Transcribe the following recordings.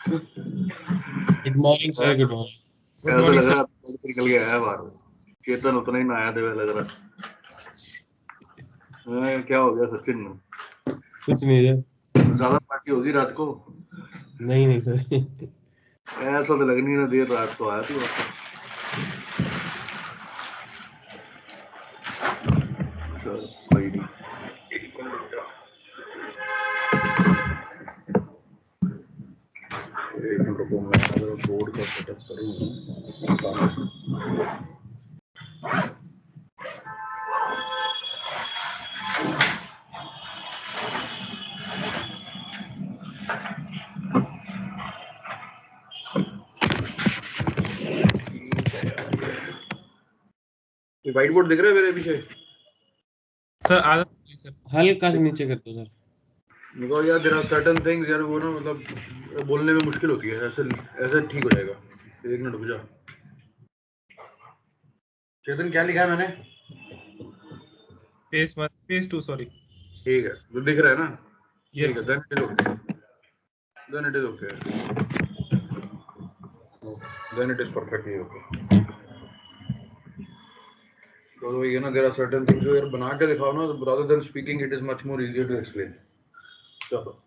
Good morning sir, good morning. Good morning sir. निकल गया है बाहर, चेतन उतना ही नहाया दे लग रहा। क्या हो गया सचिन? कुछ नहीं सर। ज्यादा पार्टी होगी रात को? नहीं नहीं सर। ऐसा तो लग नहीं रहा, देर रात को आया थी वापस। कोई नहीं, एक मिनट रुको, मैं बोर्ड का सेटअप करूँ। व्हाइट बोर्ड दिख रहा है मेरे पीछे सर? आधा सर, हल्का से नीचे कर दो सर। बिकॉज यार देयर आर सर्टेन थिंग्स यार, वो ना मतलब बोलने में मुश्किल होती है। ऐसे ऐसे ठीक हो जाएगा। एक मिनट रुक जा। चेतन क्या लिखा है मैंने? Page 1 page 2 sorry. ठीक है, जो दिख रहा है ना? यस ठीक है, then it is okay, then it is okay, then it is perfectly okay. तो ये ना देयर आर सर्टेन थिंग्स जो यार बना के दिखाओ ना, rather than speaking it is much more easier to explain. चलो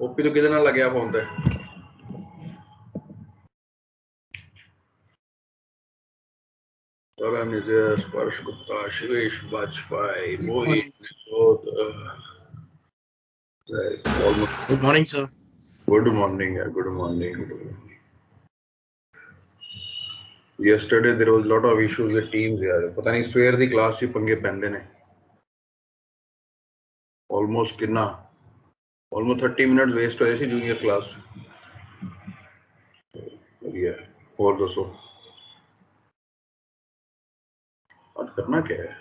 ओपी तो कितना लग गया फोन पे? Karan Nijjar, Sparsh Gupta, Shivesh Vajpayee, Mohit, good morning sir. Good morning यार, good morning. Yesterday there was a lot of issues with teams यार, पता नहीं स्वेयर दी क्लास ची पंगे पैंदे ने। Almost कितना, almost 30 minutes waste होए सी जूनियर क्लास। बढ़िया, और दोस्तों आज करना क्या है?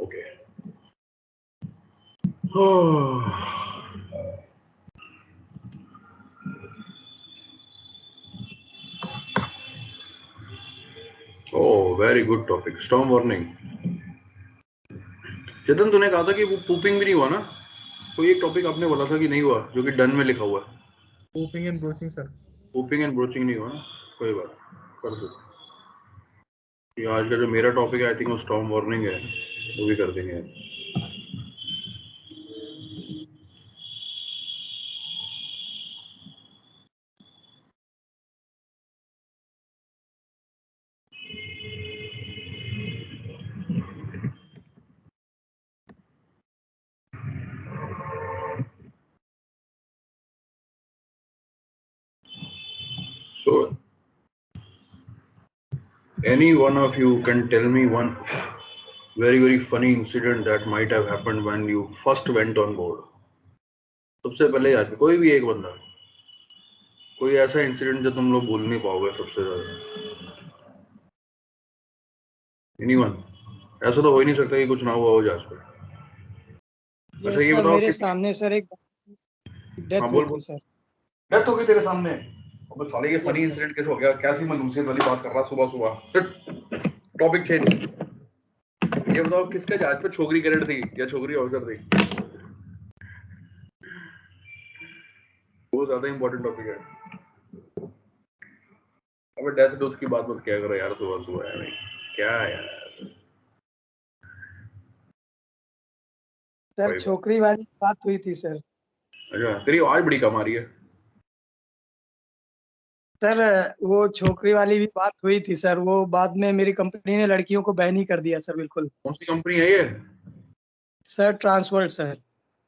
Okay. Oh very good topic, storm warning. Chetan तूने कहा था कि वो पूपिंग भी नहीं हुआ ना? कोई एक टॉपिक आपने बोला था कि नहीं हुआ, जो कि डन में लिखा हुआ है। Popping and broaching sir. Pooping and broaching नहीं हुआ ना? कोई बात, कर दो। ये आज का जो मेरा टॉपिक है आई थिंक वो स्टॉर्म वार्निंग है, वो भी कर देंगे। So any one of you can tell me one very funny incident that might have happened when you first went on board? सबसे पहले याद, कोई भी एक बंदा, कोई ऐसा इंसिडेंट जो तुम लोग भूल नहीं पाओगे सबसे ज्यादा। एनीवन? ऐसा तो हो ही नहीं सकता कि कुछ ना हुआ हो जहाज पे। अच्छा ये सर बताओ मेरे किस सामने सर एक हाँ डेथ हुई बोल थी बोल। सर। डेथ हो गई तेरे सामने? अबे साले ये फनी Yes, sir. इंसिडेंट कैसे हो गया? कैसी मनहूसियत वाली बात कर रहा सुबह सुबह? Topic change. ये बताओ किसके जहाज पे छोकरी कैडेट थी या छोकरी ऑफिसर थी? वो ज्यादा इंपॉर्टेंट टॉपिक है। अबे डेथ डोथ की बात मत क्या करो यार सुबह सुबह यार। क्या यार सर कोई बात। छोकरी वाली बात हुई थी सर। अच्छा तेरी आवाज बड़ी कम आ रही है। सर वो छोकरी वाली भी बात हुई थी सर, वो बाद में मेरी कंपनी ने लड़कियों को बैन ही कर दिया सर बिल्कुल। कौन सी कंपनी है ये? Sir Trans World sir.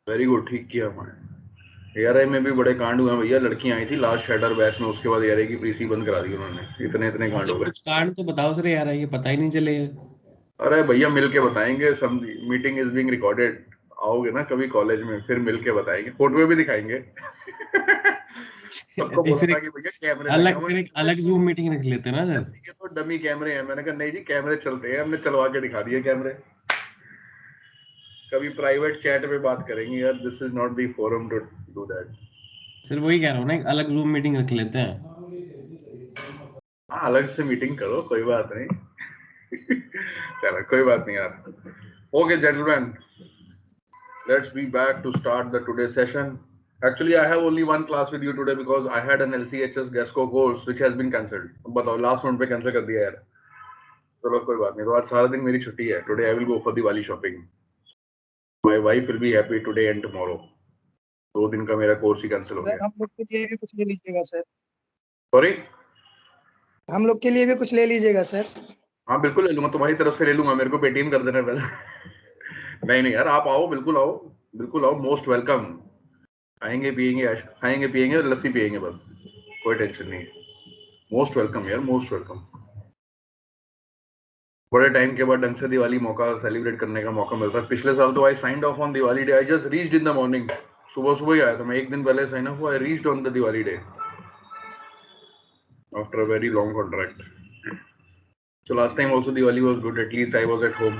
Very good, ठीक किया मैंने। एआरआई में भी बड़े कांड हुए हैं भैया। लड़कियां आई थी लास्ट शैटर बैच में, उसके बाद एआरआई की प्रीसी बंद करा दी उन्होंने। इतने इतने कांड हो मतलब गए। कुछ कारण तो बताओ सर यार, ये पता ही नहीं चले। अरे भैया मिल के बताएंगे। सब मीटिंग इज बीइंग रिकॉर्डेड। आओगे ना कभी कॉलेज में फिर मिल के बताएंगे, फोटो भी दिखाएंगे। सबको बोला फिर था एक कि भैया कैमरे लगे हैं। फिर एक अलग जूम मीटिंग रख लेते हैं ना सर। ये तो डमी कैमरे हैं। मैंने कहा नहीं जी कैमरे चलते हैं, हमने चलवा के दिखा दिए कैमरे। कभी प्राइवेट चैट में बात करेंगे यार। This is not the forum to do that. Sir वही कह रहा हूँ ना, एक अलग जूम मीटिंग रख लेते हैं। हाँ अलग से मीटिंग करो, कोई बात नहीं। चलो कोई बात नहीं यार। Okay gentleman, let's be back to start the today's session. Actually, I have only one class with you today because I had an LCHS GESCO course which has been cancelled. बताओ लास्ट मिनट पे cancel कर दिया यार। चलो कोई बात नहीं, तो आज सारा दिन मेरी छुट्टी है। Today I will go for Diwali shopping. My wife will be happy today and tomorrow. 2 दिन का मेरा कोर्स ही कैंसिल हो सर गया। हम लोग के लिए भी कुछ ले लीजिएगा सर। सॉरी? हम लोग के लिए भी कुछ ले लीजिएगा सर। हाँ बिल्कुल ले लूंगा, तुम्हारी तरफ से ले लूंगा। मेरे को पेटीएम कर देना पहले। नहीं नहीं यार, आप आओ, बिल्कुल आओ, बिल्कुल आओ, मोस्ट वेलकम। खाएंगे पिएंगे, खाएंगे पिएंगे और लस्सी पिएंगे बस, कोई टेंशन नहीं है। मोस्ट वेलकम यार, मोस्ट वेलकम। बड़े टाइम के बाद ढंग से दिवाली मौका सेलिब्रेट करने का मौका मिलता है। पिछले साल तो I signed of on Diwali day. I just reached in the morning. सुबह सुबह ही आया था मैं, एक दिन पहले साइन ऑफ हुआ। I reached on the Diwali day after a very long contract. So last time also Diwali was good. At least I was at home.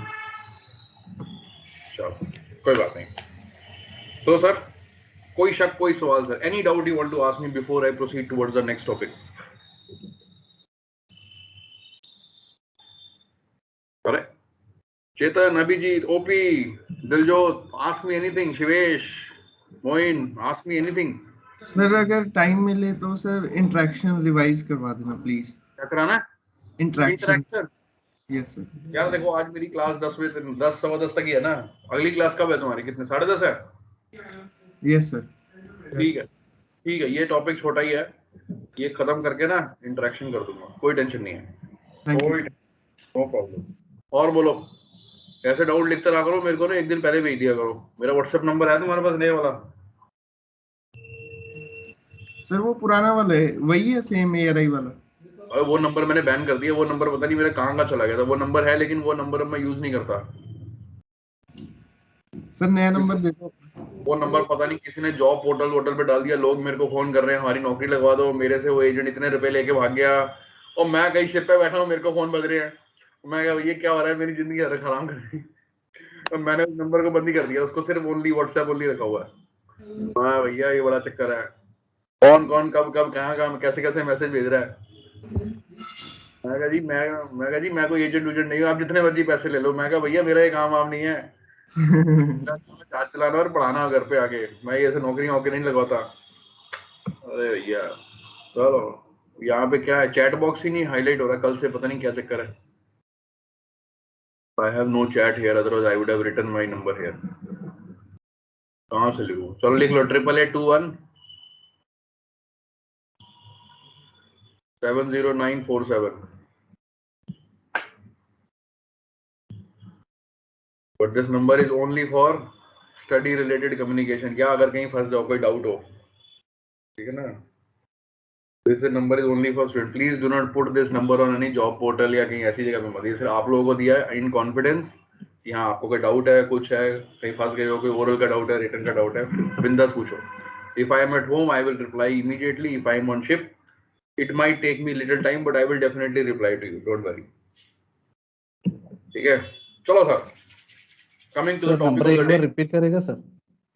चलो कोई बात नहीं। तो सर कोई शक कोई सवाल sir? Any doubt you want to ask me before I proceed towards the next topic? अरे Chetan, Abhijit, OP, Diljot, ask me anything. Shivesh, Moin, ask me anything. Sir अगर टाइम मिले तो सर इंटरेक्शन रिवाइज करवा देना प्लीज। क्या कराना है? इंटरेक्शन। इंटरेक्शन? Yes sir. यार देखो आज मेरी क्लास 10 बजे 10 सवा 10 तक ही है ना। अगली क्लास कब है तुम्हारी? कितने? 10:30 है? Yes sir. ठीक है ठीक है, ये टॉपिक छोटा ही है, ये खत्म करके ना इंटरेक्शन कर दूंगा, कोई टेंशन नहीं है। Thank you. कोई नो प्रॉब्लम। और बोलो, ऐसे डाउट लिखते रहा करो, मेरे को ना एक दिन पहले भेज दिया करो। मेरा व्हाट्सएप नंबर है तुम्हारे पास, नए वाला? सर वो पुराना वाला है, वही है सेम एआरआई वाला। और वो नंबर मैंने बैन कर दिया। वो नंबर पता नहीं मेरा कहाँ का चला गया था। वो नंबर है लेकिन वो नंबर अब मैं यूज नहीं करता। सर नया नंबर दे दो। वो नंबर पता नहीं किसी ने जॉब पोर्टल वोटल पे डाल दिया। लोग मेरे को फोन कर रहे हैं हमारी नौकरी लगवा दो। मेरे से वो एजेंट इतने रुपए लेके भाग गया और मैं कहीं शिप पे बैठा हूँ, मेरे को फोन बज रहे हैं। मैं कहा ये क्या हो रहा है, मेरी जिंदगी हराम कर दी। तो मैंने उस नंबर को बंद ही कर दिया, उसको सिर्फ ओनली व्हाट्सएप ओनली रखा हुआ है। हाँ भैया ये बड़ा चक्कर है, कौन कौन कब कब कहाँ कहाँ कैसे कैसे मैसेज भेज रहा है। मैं कहा जी मैं कोई एजेंट उजेंट नहीं हूँ, आप जितने मर्जी पैसे ले लो। मैं कहा भैया मेरा ये काम वाम नहीं है, चार्ज चलाना और पढ़ाना घर पे आके। मैं ऐसे नौकरी वोकरी नहीं लगवाता। अरे भैया चलो, यहाँ पे क्या है, चैट बॉक्स ही नहीं हाईलाइट हो रहा कल से, पता नहीं क्या चक्कर है। I have no chat here, otherwise I would have written my number here. कहाँ से लिखूं? चलो लिख लो 8821 70947। But this number is only for study related communication. क्या अगर कहीं फंस जाओ, कोई डाउट हो, ठीक है ना? This number is only for student. Please do not put this number on any job portal या कहीं ऐसी जगह पे मत। ये सिर्फ आप लोगों को दिया है इन कॉन्फिडेंस कि हाँ आपको कोई डाउट है, कुछ है, कहीं फंस गए हो, कोई ओरल का डाउट है, रिटन का डाउट है, बिंदास पूछो। If I am at home I will reply immediately. If I am on ship it might take me little time but I will definitely reply to you, don't worry. ठीक है चलो sir, coming to the sir topic number of एक the bar day, repeat करेगा sir?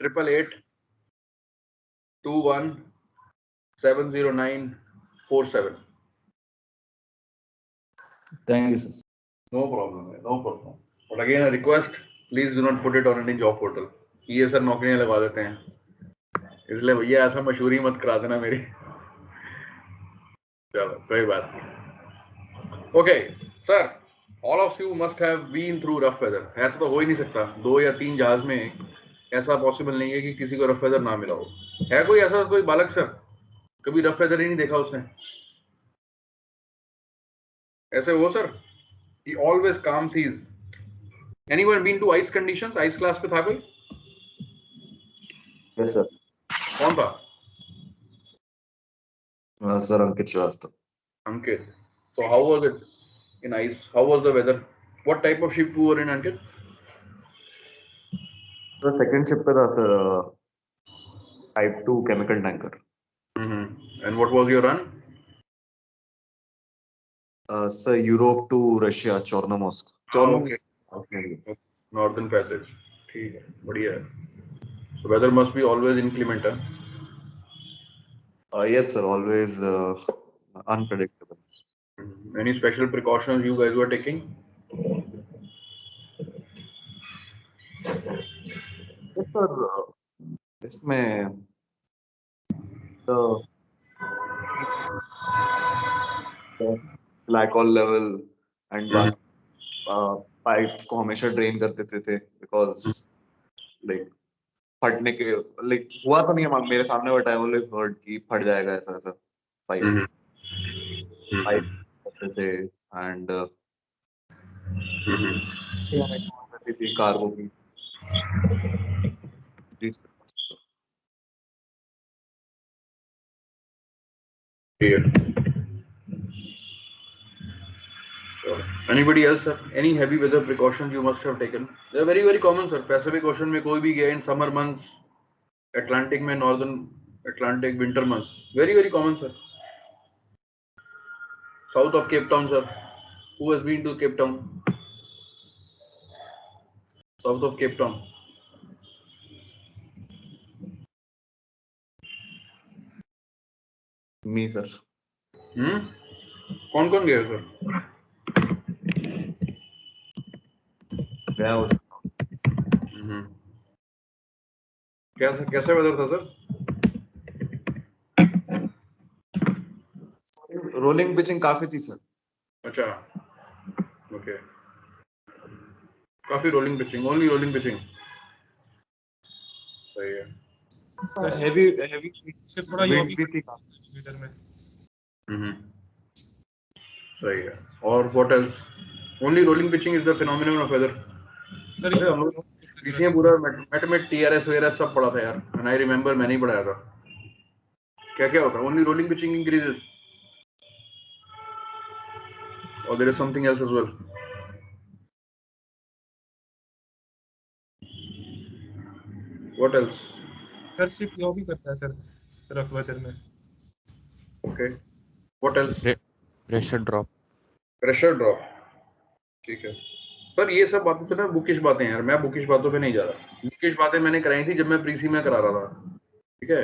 8881217047. Thank you sir. No problem, no problem. But again, a request, please do not put it on any job portal. ये sir नौकरियां लगा देते हैं, इसलिए भैया ऐसा मशहूरी मत करा देना मेरी. चलो कोई बात नहीं. Okay, sir, all of you must have been through rough weather. ऐसा तो हो ही नहीं सकता, 2 या 3 जहाज में ऐसा पॉसिबल नहीं है कि किसी को रफ वेदर ना मिला हो. है कोई ऐसा कोई बालक सर, कभी रफ वेदर ही नहीं देखा उसने? ऐसे हो sir? He always calm seas. Anyone been to ice conditions? Ice class पे था कोई? Yes, sir. कौन था? Sir, Ankit Shrivastava. Ankit. So how was it in ice? How was the weather? What type of ship you were in, Ankit? The second ship पे था sir, Type 2 chemical tanker. And what was your run? Sir, Europe to Russia, Chornomorsk. Okay. Okay. Northern passage. ठीक है, बढ़िया है. So weather must be always inclement, huh? Yes, sir. Always unpredictable. Any special precautions you guys were taking? Yes, sir. इसमें the glycol level and pipes को हमेशा drain कर देते थे because like फटने के like हुआ तो नहीं है मेरे सामने, but I always heard कि फट जाएगा ऐसा ऐसा pipe करते थे and कार्गो की. Anybody else, sir? Any heavy weather precautions you must have taken? They are very common, sir. Pacific Ocean में कोई भी गया in summer months, Atlantic में Northern Atlantic winter months, very common, sir. South of Cape Town, sir. Who has been to Cape Town? South of Cape Town. Me, sir. कौन गया sir? गया हूँ. कैसा वेदर था सर? रोलिंग पिचिंग काफी थी sir. अच्छा, ओके. काफी rolling pitching, only rolling pitching. सही है. हेवी से थोड़ा wind भी थी. मीटर में. सही है. और what else? Only rolling pitching is the phenomenon of weather. Sir अरे हम लोग इसमें पूरा मैट में टीआरएस वगैरह सब पढ़ा था यार. एंड आई रिमेंबर मैंने ही पढ़ाया था. क्या होता है? Only rolling pitching increases or there is something else as well? What else? Sir ship yaw भी करता है सर रफ वेदर में. Okay. What else? Pressure drop. ठीक है. पर ये सब बातें तो ना बुकिश बातें हैं यार. मैं बुकिश बातों पे नहीं जा रहा. बुकिश बातें मैंने कराई थी जब मैं प्रीसी में करा रहा था. ठीक है.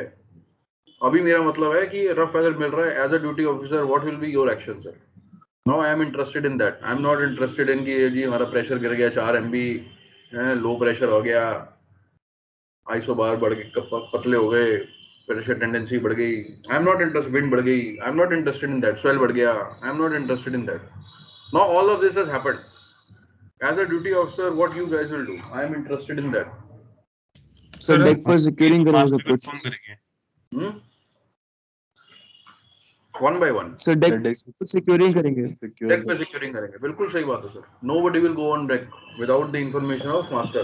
अभी मेरा मतलब है कि रफ वेदर मिल रहा है. As a duty officer what will be your action sir? Now I am interested in that. I am not interested in कि जी हमारा प्रेशर गिर गया 4 MB, लो प्रेशर हो गया, आइसो बार बढ़ गए, पतले हो गए, प्रेशर टेंडेंसी बढ़ गई. I am not interested. Wind बढ़ गई. I am not interested in that. Swell बढ़ गया. I am not interested in that. Now all of this has happened. As a duty officer, what you guys will do? I am interested in that. Sir deck पर securing करेंगे सब कुछ. One by one. Sir deck पर securing करेंगे. Deck पे securing करेंगे. बिल्कुल सही बात है sir. Nobody will go on deck without the information of master.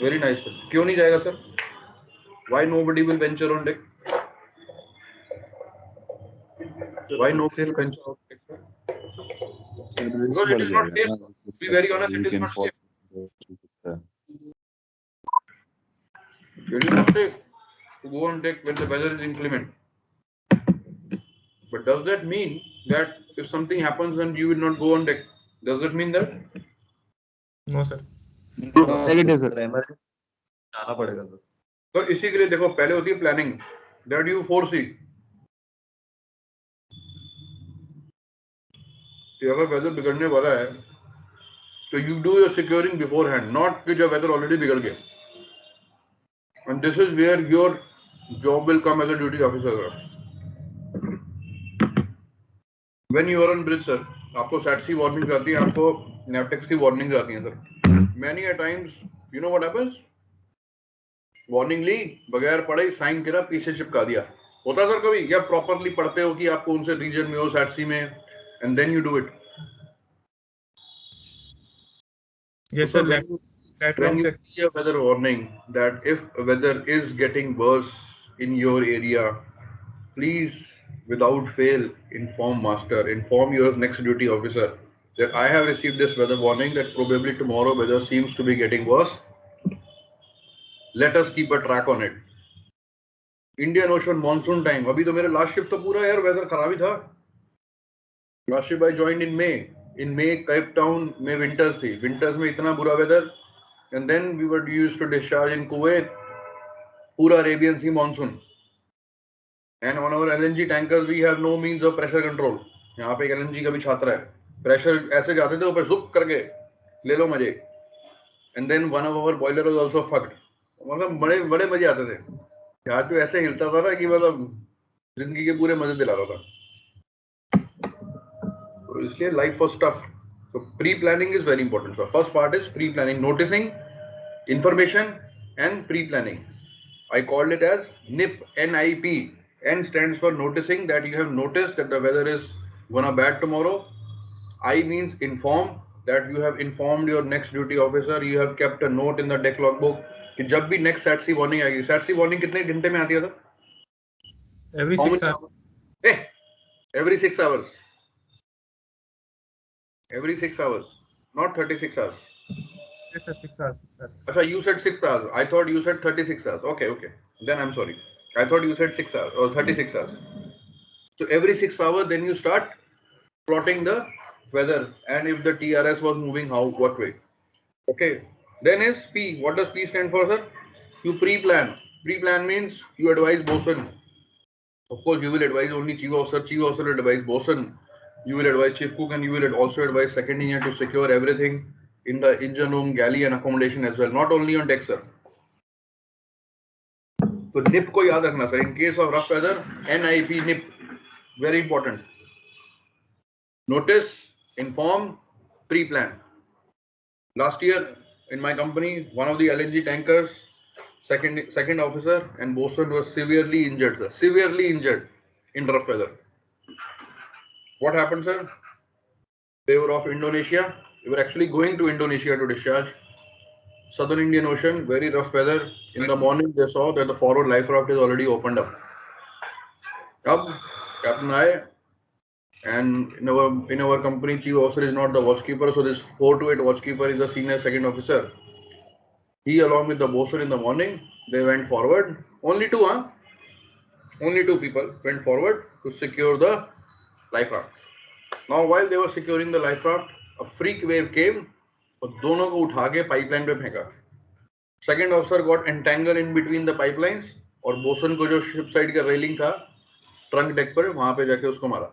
Very nice sir. क्यों नहीं जाएगा sir? Why nobody will venture on deck? Why nobody will venture on deck sir? Because it is not safe. To be very honest, it is not safe. It is not safe to go on deck when the weather is inclement. But does that mean that if something happens and you will not go on deck? Does that mean that? No sir. Negative, sir. Emergency जाना पड़ेगा sir. तो इसी के लिए देखो पहले होती है प्लानिंग, दैट यू फोरसी कि अगर वेदर बिगड़ने वाला है तो you do your securing beforehand, not कि जब वेदर ऑलरेडी बिगड़ गया। And this is where your job will come as a duty officer. When you are on bridge sir, आपको सैटसी वार्निंग आती है, आपको नेपटेक्स की वार्निंग आती है sir. Many a times you know what happens, warning ली, बगैर पढ़े साइन करा, पीछे चिपका दिया। होता सर कभी, या प्रॉपरली पढ़ते हो कि आपको उनसे रीजन में हो सैटसी में, and then you do it? Yes So sir, when you see a weather warning that if weather is getting worse in your area, please without fail inform master, inform your next duty officer that I have received this weather warning that probably tomorrow weather seems to be getting worse. Let us keep a track on it. Indian Ocean monsoon time, अभी तो मेरे last shift तो पूरा यार weather खराब ही था। Last shift I joined in may Cape Town में winters थी, विंटर्स में इतना बुरा weather, and then we were used to discharge in Kuwait, पूरा Arabian Sea monsoon, and on our LNG tankers we have no means of pressure control। यहाँ पे एक LNG का भी छात्र है, प्रेशर ऐसे जाते थे ऊपर जुक करके, ले लो मजे। and then one of our boiler was also fucked, मतलब बड़े बड़े मजे आते थे। यहाँ तो ऐसे हिलता था ना कि मतलब जिंदगी के पूरे मजे दिलाता था। तो इसलिए life for stuff, so pre-planning is very important। So first part is pre-planning, noticing information and pre-planning. I called it as NIP, N-I-P. N stands for noticing, that you have noticed that the weather is gonna bad tomorrow. I means inform, that you have informed your next duty officer, you have kept a note in the deck logbook कि जब भी next SATC warning आएगी। SATC warning कितने घंटे में आती है sir? every 6 hours। Every 6 hours. Every 6 hours, not 36 hours. Yes sir, 6 hours, 6 hours। Achha, you said 6 hours. I thought you said 36 hours. Okay, okay. Then I'm sorry. I thought you said 6 hours or 36 hours. So every 6 hours, then you start plotting the weather and if the TRS was moving how, what way. Okay. Then is P. What does P stand for, sir? You pre-plan. Pre-plan means you advise bosun. Of course, you will advise only chief officer. Chief officer will advise bosun. You will advise chief cook, and you will also advise second engineer to secure everything in the engine room, galley and accommodation as well, not only on deck sir. So NIP को याद रखना sir, in case of rough weather, NIP, NIP, very important. Notice, inform, pre-plan. Last year in my company, one of the LNG tankers, second officer and bosun were severely injured sir, severely injured in rough weather. What happened sir? They were off Indonesia. They were actually going to Indonesia to discharge. Southern Indian Ocean, very rough weather. In the morning, they saw that the forward life raft is already opened up. Captain I, and in our company, chief officer is not the watchkeeper, so this 4 to 8 watchkeeper is the senior second officer. He, along with the bosun in the morning, they went forward. Only two, Only 2 people went forward to secure the life raft. Now, while they were securing the life raft, a freak wave came और दोनों को उठा के pipeline पे फेंका। Second officer got entangle in between the pipelines और bosun को जो शिप साइड का रेलिंग था ट्रंक डेक पर, वहां पे जाके उसको मारा।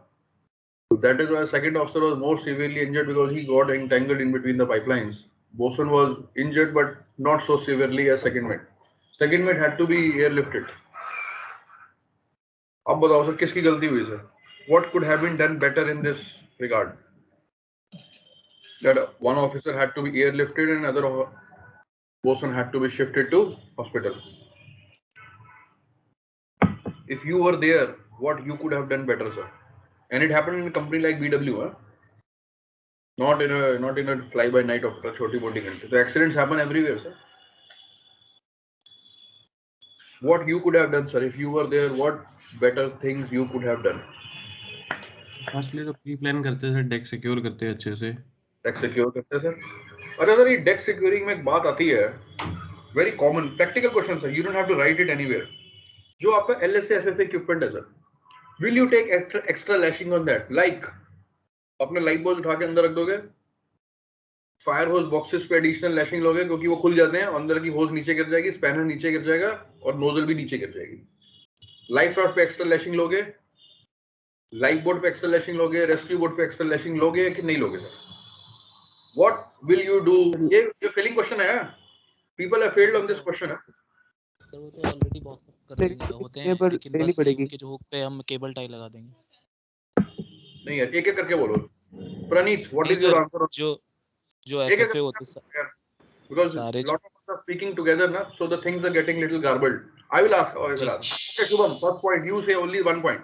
That is why second officer was more severely injured because he got entangled in between the pipelines. Bosun was injured but not so severely as second mate. Second mate had to be airlifted. अब बताओ sir किसकी गलती हुई sir? What could have been done better in this regard? That one officer had to be airlifted and another bosun had to be shifted to hospital. If you were there, what you could have done better, sir? And it happened in a company like BW, not in a fly by night of a choti moti country. So accidents happen everywhere, sir. What you could have done, sir, if you were there, what better things you could have done? Firstly तो pre plan करते हैं, deck secure करते हैं अच्छे से। Deck secure करते हैं sir. अरे सर ये डेक सिक्योरिंग में एक बात आती है, very common practical question sir, you don't have to write it anywhere. जो आपका LSA FFA इक्विपमेंट है sir, will you take extra lashing on that? Like अपने लाइट बॉल उठा के अंदर रख दोगे, फायर होज बॉक्सेस पे एडिशनल लैशिंग लोगे क्योंकि वो खुल जाते हैं, अंदर की होज नीचे गिर जाएगी, स्पैनर नीचे गिर जाएगा और नोजल भी नीचे गिर जाएगी। लाइफ राफ्ट पे एक्स्ट्रा लैशिंग लोगे, लाइफ बोट पे एक्स्ट्रा लैशिंग लोगे, रेस्क्यू बोट पे एक्स्ट्रा लैशिंग लोगे कि नहीं लोगे sir? What will you do? ये फेलिंग क्वेश्चन है, people have failed on this question है। सर वो तो ऑलरेडी बॉक्स कर देंगे होते हैं, लेकिन बस उनके जो हुक पे हम केबल टाई लगा देंगे। नहीं यार, एक एक करके बोलो। प्रणीत, व्हाट नहीं इज योर सर, आंसर? जो एक एक एफएफए होते हैं because सारे lot of us are speaking together na, so the things are getting little garbled. I will ask. Okay, Shubham, first point, you say only 1 point.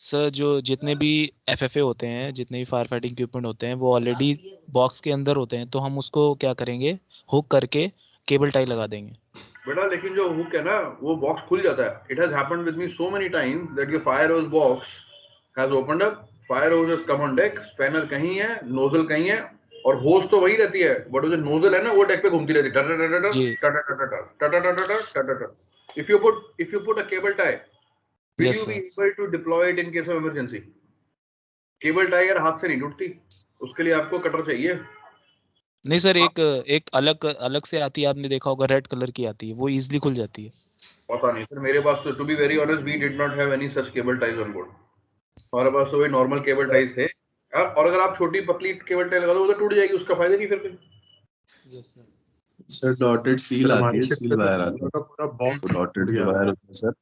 Sir जो जितने भी एफएफए होते हैं, जितने भी फायर फाइटिंग इक्विपमेंट होते हैं, वो ऑलरेडी बॉक्स के अंदर होते हैं, तो हम उसको क्या करेंगे, हुक करके केबल टाई लगा देंगे। बेटा लेकिन जो हुक है ना, वो बॉक्स खुल जाता है। It has happened with me so many times that your fire hose box has opened up, fire hose has come on deck, spanner कहीं है, nozzle कहीं है, और होज तो वही रहती है, बट वो जो नोजल है ना, वो डेक पे घूमती रहती है। If you put a cable tie, will Yes, you be sir. able to deploy it in case of emergency? Cable tie यार हाथ से नहीं टूटती, उसके लिए आपको कटर चाहिए। नहीं सर, एक अलग से आती है, आपने देखा होगा, रेड कलर की आती है, वो इजीली खुल जाती है। पता नहीं सर, मेरे पास तो to be very honest we did not have any such cable ties on board. हमारे पास तो वही नॉर्मल केबल टाइज थे यार, और अगर आप छोटी पतली केबल टाई लगा दो तो टूट जाएगी, उसका फायदा नहीं फिर कोई। Yes sir. Sir dotted seal आती है, सील वायर आती है, पूरा बॉक्स वो डॉटेड जो वायर होता है सर।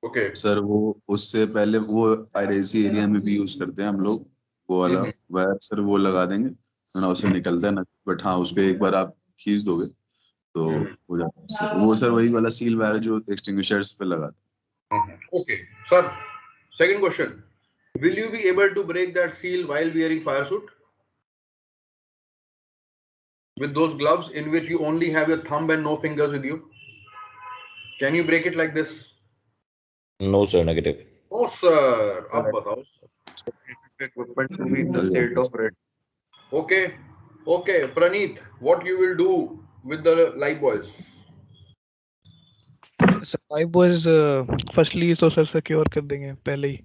ओके सर वो उससे पहले वो आईरेसी एरिया में भी यूज करते हैं हम लोग, वो वाला वायर सर, वो लगा देंगे ना, उससे निकलता है ना, बट हाँ उस पे एक बार आप खींच दोगे तो हो जाता है सर। वो सर वही वाला सील वायर जो एक्सटिंग्विशर्स पे लगाते हैं। Okay sir, second question, will you be able to break that seal while wearing fire suit with those gloves in which you only have your thumb and no fingers with you? Can you break it like this? No sir, negative. Oh sir, अब बताओ। Equipment to be in the state of red. Okay, okay, Praneet, what you will do with the live boys? Live boys firstly तो sir secure कर देंगे पहले ही,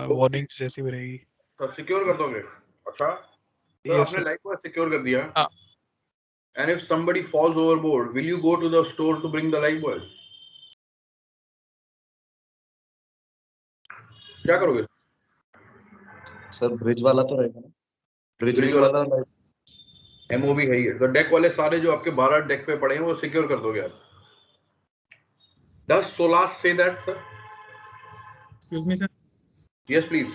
warning जैसी भी रहेगी। तो सिक्योर कर दोगे? अच्छा, तो आपने लाइव बॉय सिक्योर कर दिया। And if somebody falls overboard, will you go to the store to bring the live boys? क्या करोगे? सर ब्रिज वाला तो रहेगा ना, ब्रिज वाला एमओबी है ये, तो डेक वाले सारे जो आपके 12 डेक पे पड़े हैं वो सिक्योर कर दोगे आप। Does Solas say that, sir? Excuse me sir. Yes, please.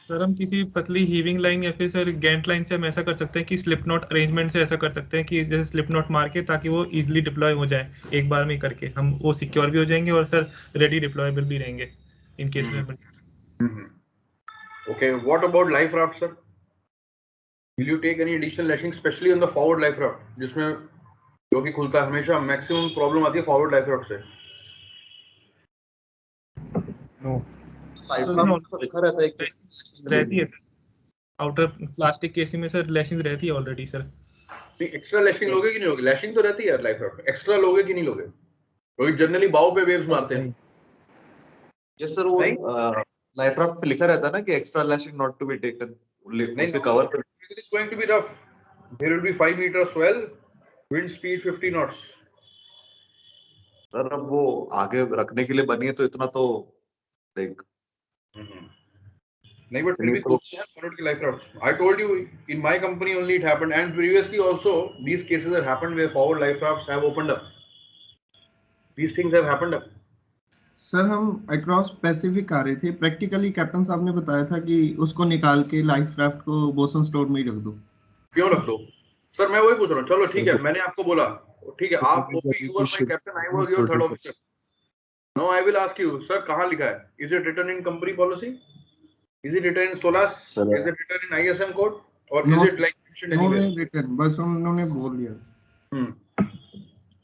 Sir हम किसी पतली हीविंग लाइन या फिर सर गेंट लाइन से हम ऐसा कर सकते हैं कि स्लिप नॉट अरेंजमेंट से ऐसा कर सकते हैं कि जैसे स्लिप नॉट मार के, ताकि वो इजीली डिप्लॉय हो जाए एक बार में करके, हम वो सिक्योर भी हो जाएंगे और सर रेडी डिप्लॉयबल भी रहेंगे इन केस में। Okay, what about life raft, sir? Will you take any additional lashing, especially on the forward life raft, जिसमें जो भी खुलता है हमेशा मैक्सिमम प्रॉब्लम आती है फॉरवर्ड लाइफ राफ्ट से? नो, लाइफ राफ्ट तो लिखा रहता है कि रहती है सर, आउटर प्लास्टिक केसी में सर लैशिंग रहती है ऑलरेडी सर। नहीं, एक्स्ट्रा लैशिंग लोगे कि नहीं लोगे? लैशिंग तो रहती है यार लाइफ राफ्ट, एक्स्ट्रा लोगे कि नहीं लोगे? क्योंकि जनरली बाव पे वेव्स मारते हैं। यस सर, वो लाइफ राफ्ट पे लिखा रहता है ना कि extra lashing not to be taken, उसके कवर पे। It is going to be rough. There will be 5 meter swell, wind speed 50 knots. Sir अब वो आगे रखने के लिए बनी है तो इतना तो लाइक नहीं, but फिर भी कुछ है फॉरवर्ड की life raft. I told you in my company only it happened, and previously also these cases have happened where forward life rafts have opened up. These things have happened up. Sir हम across Pacific आ रहे थे, practically captain साहब ने बताया था कि उसको निकाल के लाइफ राफ्ट को बोसन स्टोर में ही रख दो। क्यों रख दो सर? मैं वही पूछ रहा हूँ। चलो ठीक है, मैंने आपको बोला, ठीक है, आप OP you were my captain, I was your third officer. Now I will ask you sir, कहाँ लिखा है? Is it written in company policy? Is it written in SOLAS? Is it written in ISM code? और is it like mentioned anywhere? No written, बस उन्होंने बोल दिया।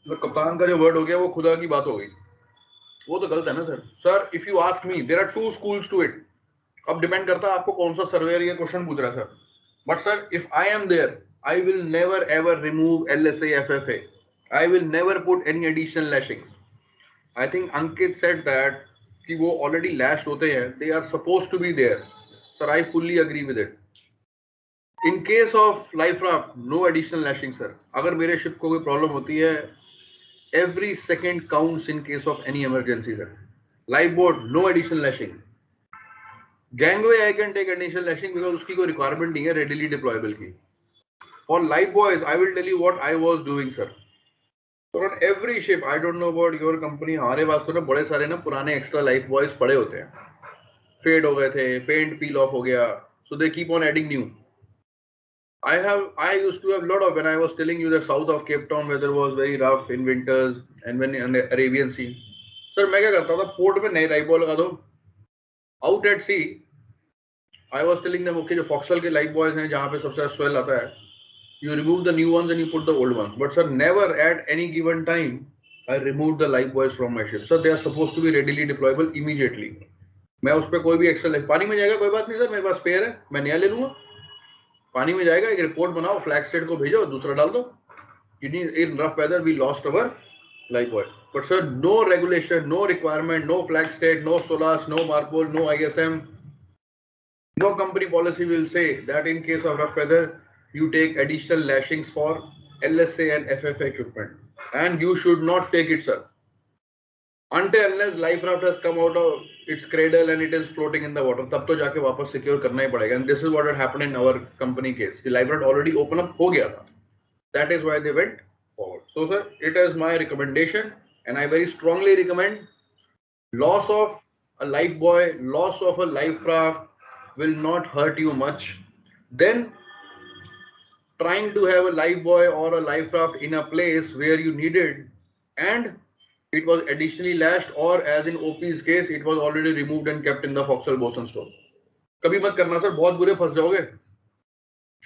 तो कप्तान का जो वर्ड हो गया वो खुदा की बात हो गई, वो तो गलत है ना सर। Sir if you ask me, there are 2 schools to it. अब डिपेंड करता है आपको कौन सा सर्वेयर ये क्वेश्चन पूछ रहा है सर। But sir if I am there, I will never ever remove LSA FFA. I will never put any additional lashings. I think Ankit said that कि वो already lashed होते हैं, they are supposed to be there. Sir, I fully agree with it. In case of life raft, no additional lashing, sir. अगर मेरे ship को कोई problem होती है, every second counts in case of any emergency, sir. Lifeboat, no additional lashing. Gangway, I can take additional lashing because उसकी कोई requirement नहीं है readily deployable की. For life buoys, I will tell you what I was doing, sir. So on every ship, I don't know about your company, हमारे पास तो ना बड़े सारे ना पुराने extra life buoys पड़े होते हैं. Fade हो गए थे, paint peel off हो गया, so they keep on adding new. I used to have a lot of, when I was telling you the south of Cape Town weather was very rough in winters and when in the Arabian Sea. Sir, मैं क्या करता था, port में नए life boy लगा दो. Out at sea, I was telling them, okay, जो Foxwell के लाइफ बॉयज हैं जहाँ पे सबसे ज्यादा swell आता है, you remove the new ones and you put the old ones. But sir, never at any given time I removed the life buoys from my ship. Sir, they are supposed to be readily deployable immediately. मैं उस पर कोई भी extra पानी में जाएगा कोई बात नहीं सर, मेरे पास स्पेयर है, मैं नया ले लूंगा. पानी में जाएगा, एक रिपोर्ट बनाओ, फ्लैग स्टेट को भेजो, दूसरा डाल दो. In rough weather we lost our life buoy. But sir, no regulation, no requirement, no flag state, no SOLAS, no MARPOL, no ISM. No company policy will say that in case of rough weather you take additional lashings for LSA and FFA equipment, and you should not take it, sir, until unless life raft has come out of its cradle and it is floating in the water. तब तो जाके वापस secure करना ही पड़ेगा. And this is what had happened in our company case. The life raft already open up हो गया था. That is why they went forward. So sir, it is my recommendation, and I very strongly recommend loss of a life buoy, loss of a life raft will not hurt you much. Then trying to have a life buoy or a life raft in a place where you needed and it was additionally lashed, or as in OP's case, it was already removed and kept in the Foxwell bosun store. कभी मत करना sir, बहुत बुरे फंस जाओगे.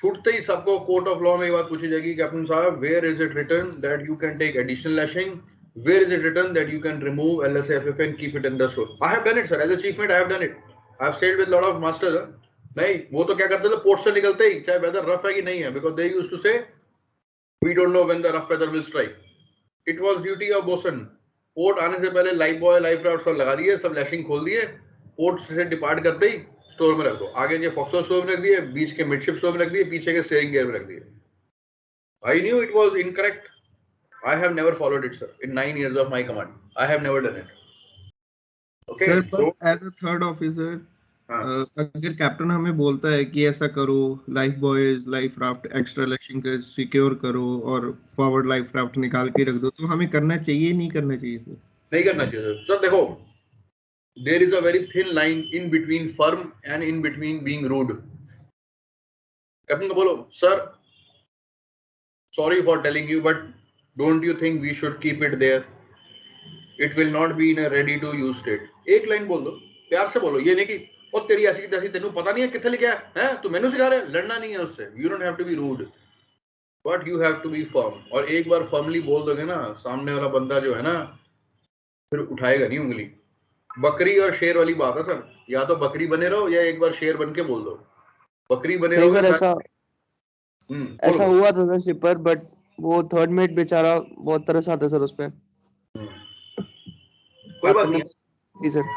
छूटते ही सबको court of law में ये बात पूछी जाएगी, कैप्टन साहब, where is it written that you can take additional lashing? Where is it written that you can remove LSA FFA and keep it in the store? I have done it, sir. As a chief mate, I have done it. I have sailed with a lot of masters. नहीं, वो तो क्या करते थे, port से निकलते ही, चाहे weather rough है कि नहीं है, because they used to say, we don't know when the rough weather will strike. It was duty of bosun. Port आने से पहले लाइफ बॉय, लाइफ राफ्ट सब लगा दिए, सब लैशिंग खोल दिए, पोर्ट से डिपार्ट करते ही स्टोर में रख दो. आगे जो फॉक्सवेल स्टोर में रख दिए, बीच के मिडशिप स्टोर में रख दिए, पीछे के स्टीयरिंग गियर में रख दिए. I knew it was incorrect. I have never followed it, sir. In 9 years of my command, I have never done it. Okay. Sir, but as a third officer, अगर captain हमें बोलता है कि ऐसा करो, life boys, life raft extra lashing कर secure करो और फॉरवर्ड लाइफ राफ्ट निकाल के रख दो, तो हमें करना चाहिए नहीं करना चाहिए सर? नहीं करना चाहिए सर. सर देखो, there is a very thin line in between firm and in between being rude. Captain को बोलो, sir sorry for telling you, but don't you think we should keep it there? It will not be in a ready to use state. एक line बोल दो, प्यार से बोलो, ये नहीं कि और तेरी ऐसी की तैसी, तेनू पता नहीं है किथे लिखा है, तू मैनू सिखा रहा है. लड़ना नहीं है उससे. You don't have to be rude, but you have to be firm. और एक बार फर्मली बोल दोगे ना, सामने वाला बंदा जो है ना, फिर उठाएगा नहीं उंगली. बकरी और शेर वाली बात है सर, या तो बकरी बने रहो या एक बार शेर बन के बोल दो. बकरी बने रहो सर. ऐसा हुआ था सर शिप पर, बट वो थर्ड मेट बेचारा बहुत तरस आता सर उस पे. कोई बात नहीं. जी सर.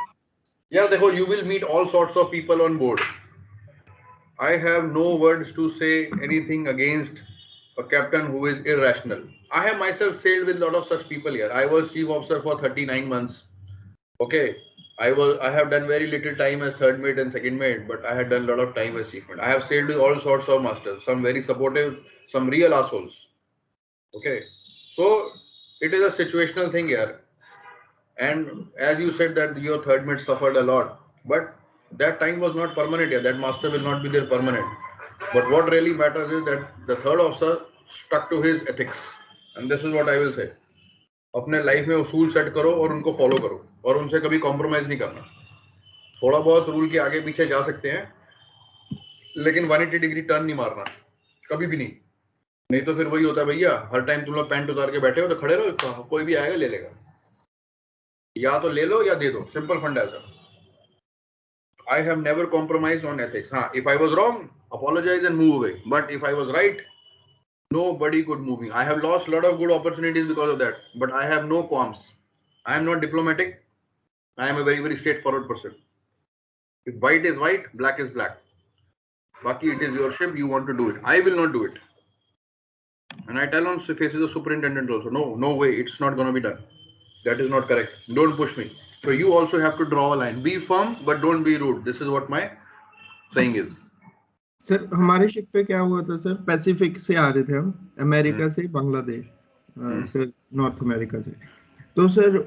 Yeah, देखो, you will meet all sorts of people on board. I have no words to say anything against a captain who is irrational. I have myself sailed with a lot of such people here. I was chief officer for 39 months. Okay, I have done very little time as third mate and second mate, but I had done a lot of time as chief mate. I have sailed with all sorts of masters, some very supportive, some real assholes. Okay, so it is a situational thing here. And as you said that your third mate suffered a lot, but that time was not permanent here. That master will not be there permanent. But what really matters is that the third officer stuck to his ethics. And this is what I will say. अपने life में उसूल set करो और उनको follow करो और उनसे कभी कॉम्प्रोमाइज नहीं करना. थोड़ा बहुत रूल के आगे पीछे जा सकते हैं, लेकिन 180 डिग्री टर्न नहीं मारना, कभी भी नहीं. नहीं तो फिर वही होता है भैया, हर टाइम तुम लोग पैंट उतार के बैठे हो तो खड़े रहो, कोई भी आएगा ले लेगा. या तो ले लो या दे दो, सिंपल फंडा है sir. I have never compromised on ethics. हाँ, if I was wrong, apologize and move away. But if I was right, nobody could move me. I have lost a lot of good opportunities because of that. But I have no qualms. I am not diplomatic. I am a very, very straightforward person. If white is white, black is black. Baki, it is your ship, you want to do it. I will not do it. And I tell on faces of superintendent also, no way, it's not going to be done. That is not correct. Don't push me. So you also have to draw a line. Be firm, but don't be rude. This is what my saying is. Sir हमारे ship पे क्या हुआ था sir, Pacific से आ रहे थे हम, America से बांग्लादेश, सर नॉर्थ अमेरिका से। तो सर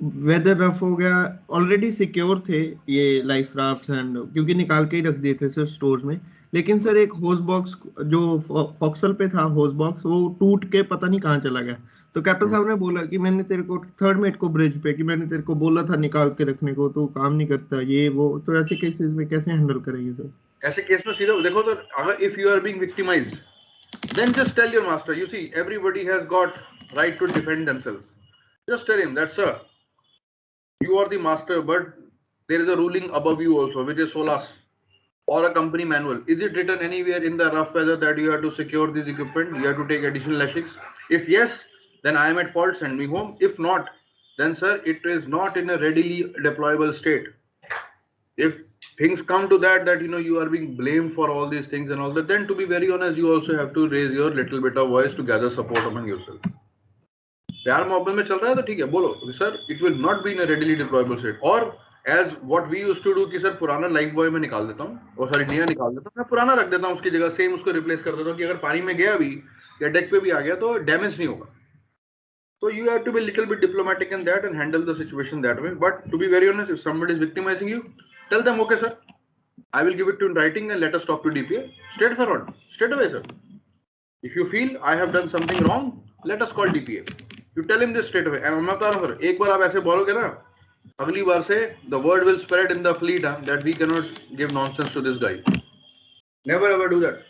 वेदर रफ हो गया, ऑलरेडी सिक्योर थे ये लाइफ राफ्ट्स एंड क्योंकि निकाल के ही रख दिए थे सर स्टोर्स में, लेकिन सर एक होस बॉक्स जो फॉक्सल पे था, होस बॉक्स वो टूट के पता नहीं कहाँ चला गया। तो कैप्टन साहब ने बोला कि मैंने तेरे को, थर्ड मेट को ब्रिज पे, कि मैंने तेरे को बोला था निकाल के रखने को, तो काम नहीं करता ये वो। तो ऐसे केसेस में कैसे हैंडल करेंगे सर? ऐसे केस में सीधा देखो तो अगर if you are being victimised, then just tell your master, you see everybody has got right to defend themselves. Just tell him that, sir, you are the master, but there is a ruling above you also, which is SOLAS or a company manual. Is it written anywhere in the rough weather that you have to secure this equipment? You have to take additional lashings? If yes, then I am at fault, send me home. If not, then sir, it is not in a readily deployable state. If things come to that, you are being blamed for all these things and all that, then to be very honest, you also have to raise your little bit of voice to gather support among yourself. प्यार मोहब्बत में चल रहा है तो ठीक है, बोलो sir it will not be in a readily deployable state. और as what we used to do कि सर पुराना लाइफ बॉय में निकाल देता हूँ, और सॉरी नया निकाल देता हूँ, मैं पुराना रख देता हूँ उसकी जगह, सेम उसको रिप्लेस कर देता हूँ कि अगर पानी में गया भी या डेक पे भी आ गया तो डैमेज नहीं होगा. So you have to be a little bit diplomatic in that and handle the situation that way. But to be very honest, if somebody is victimizing you, tell them, okay sir, I will give it to you in writing and let us talk to DPA. Straightforward, straight away sir. If you feel I have done something wrong, let us call DPA. You tell him this straight away. And मैं बता रहा हूँ sir, एक बार आप ऐसे बोलोगे ना, अगली बार से the word will spread in the fleet that we cannot give nonsense to this guy. Never ever do that.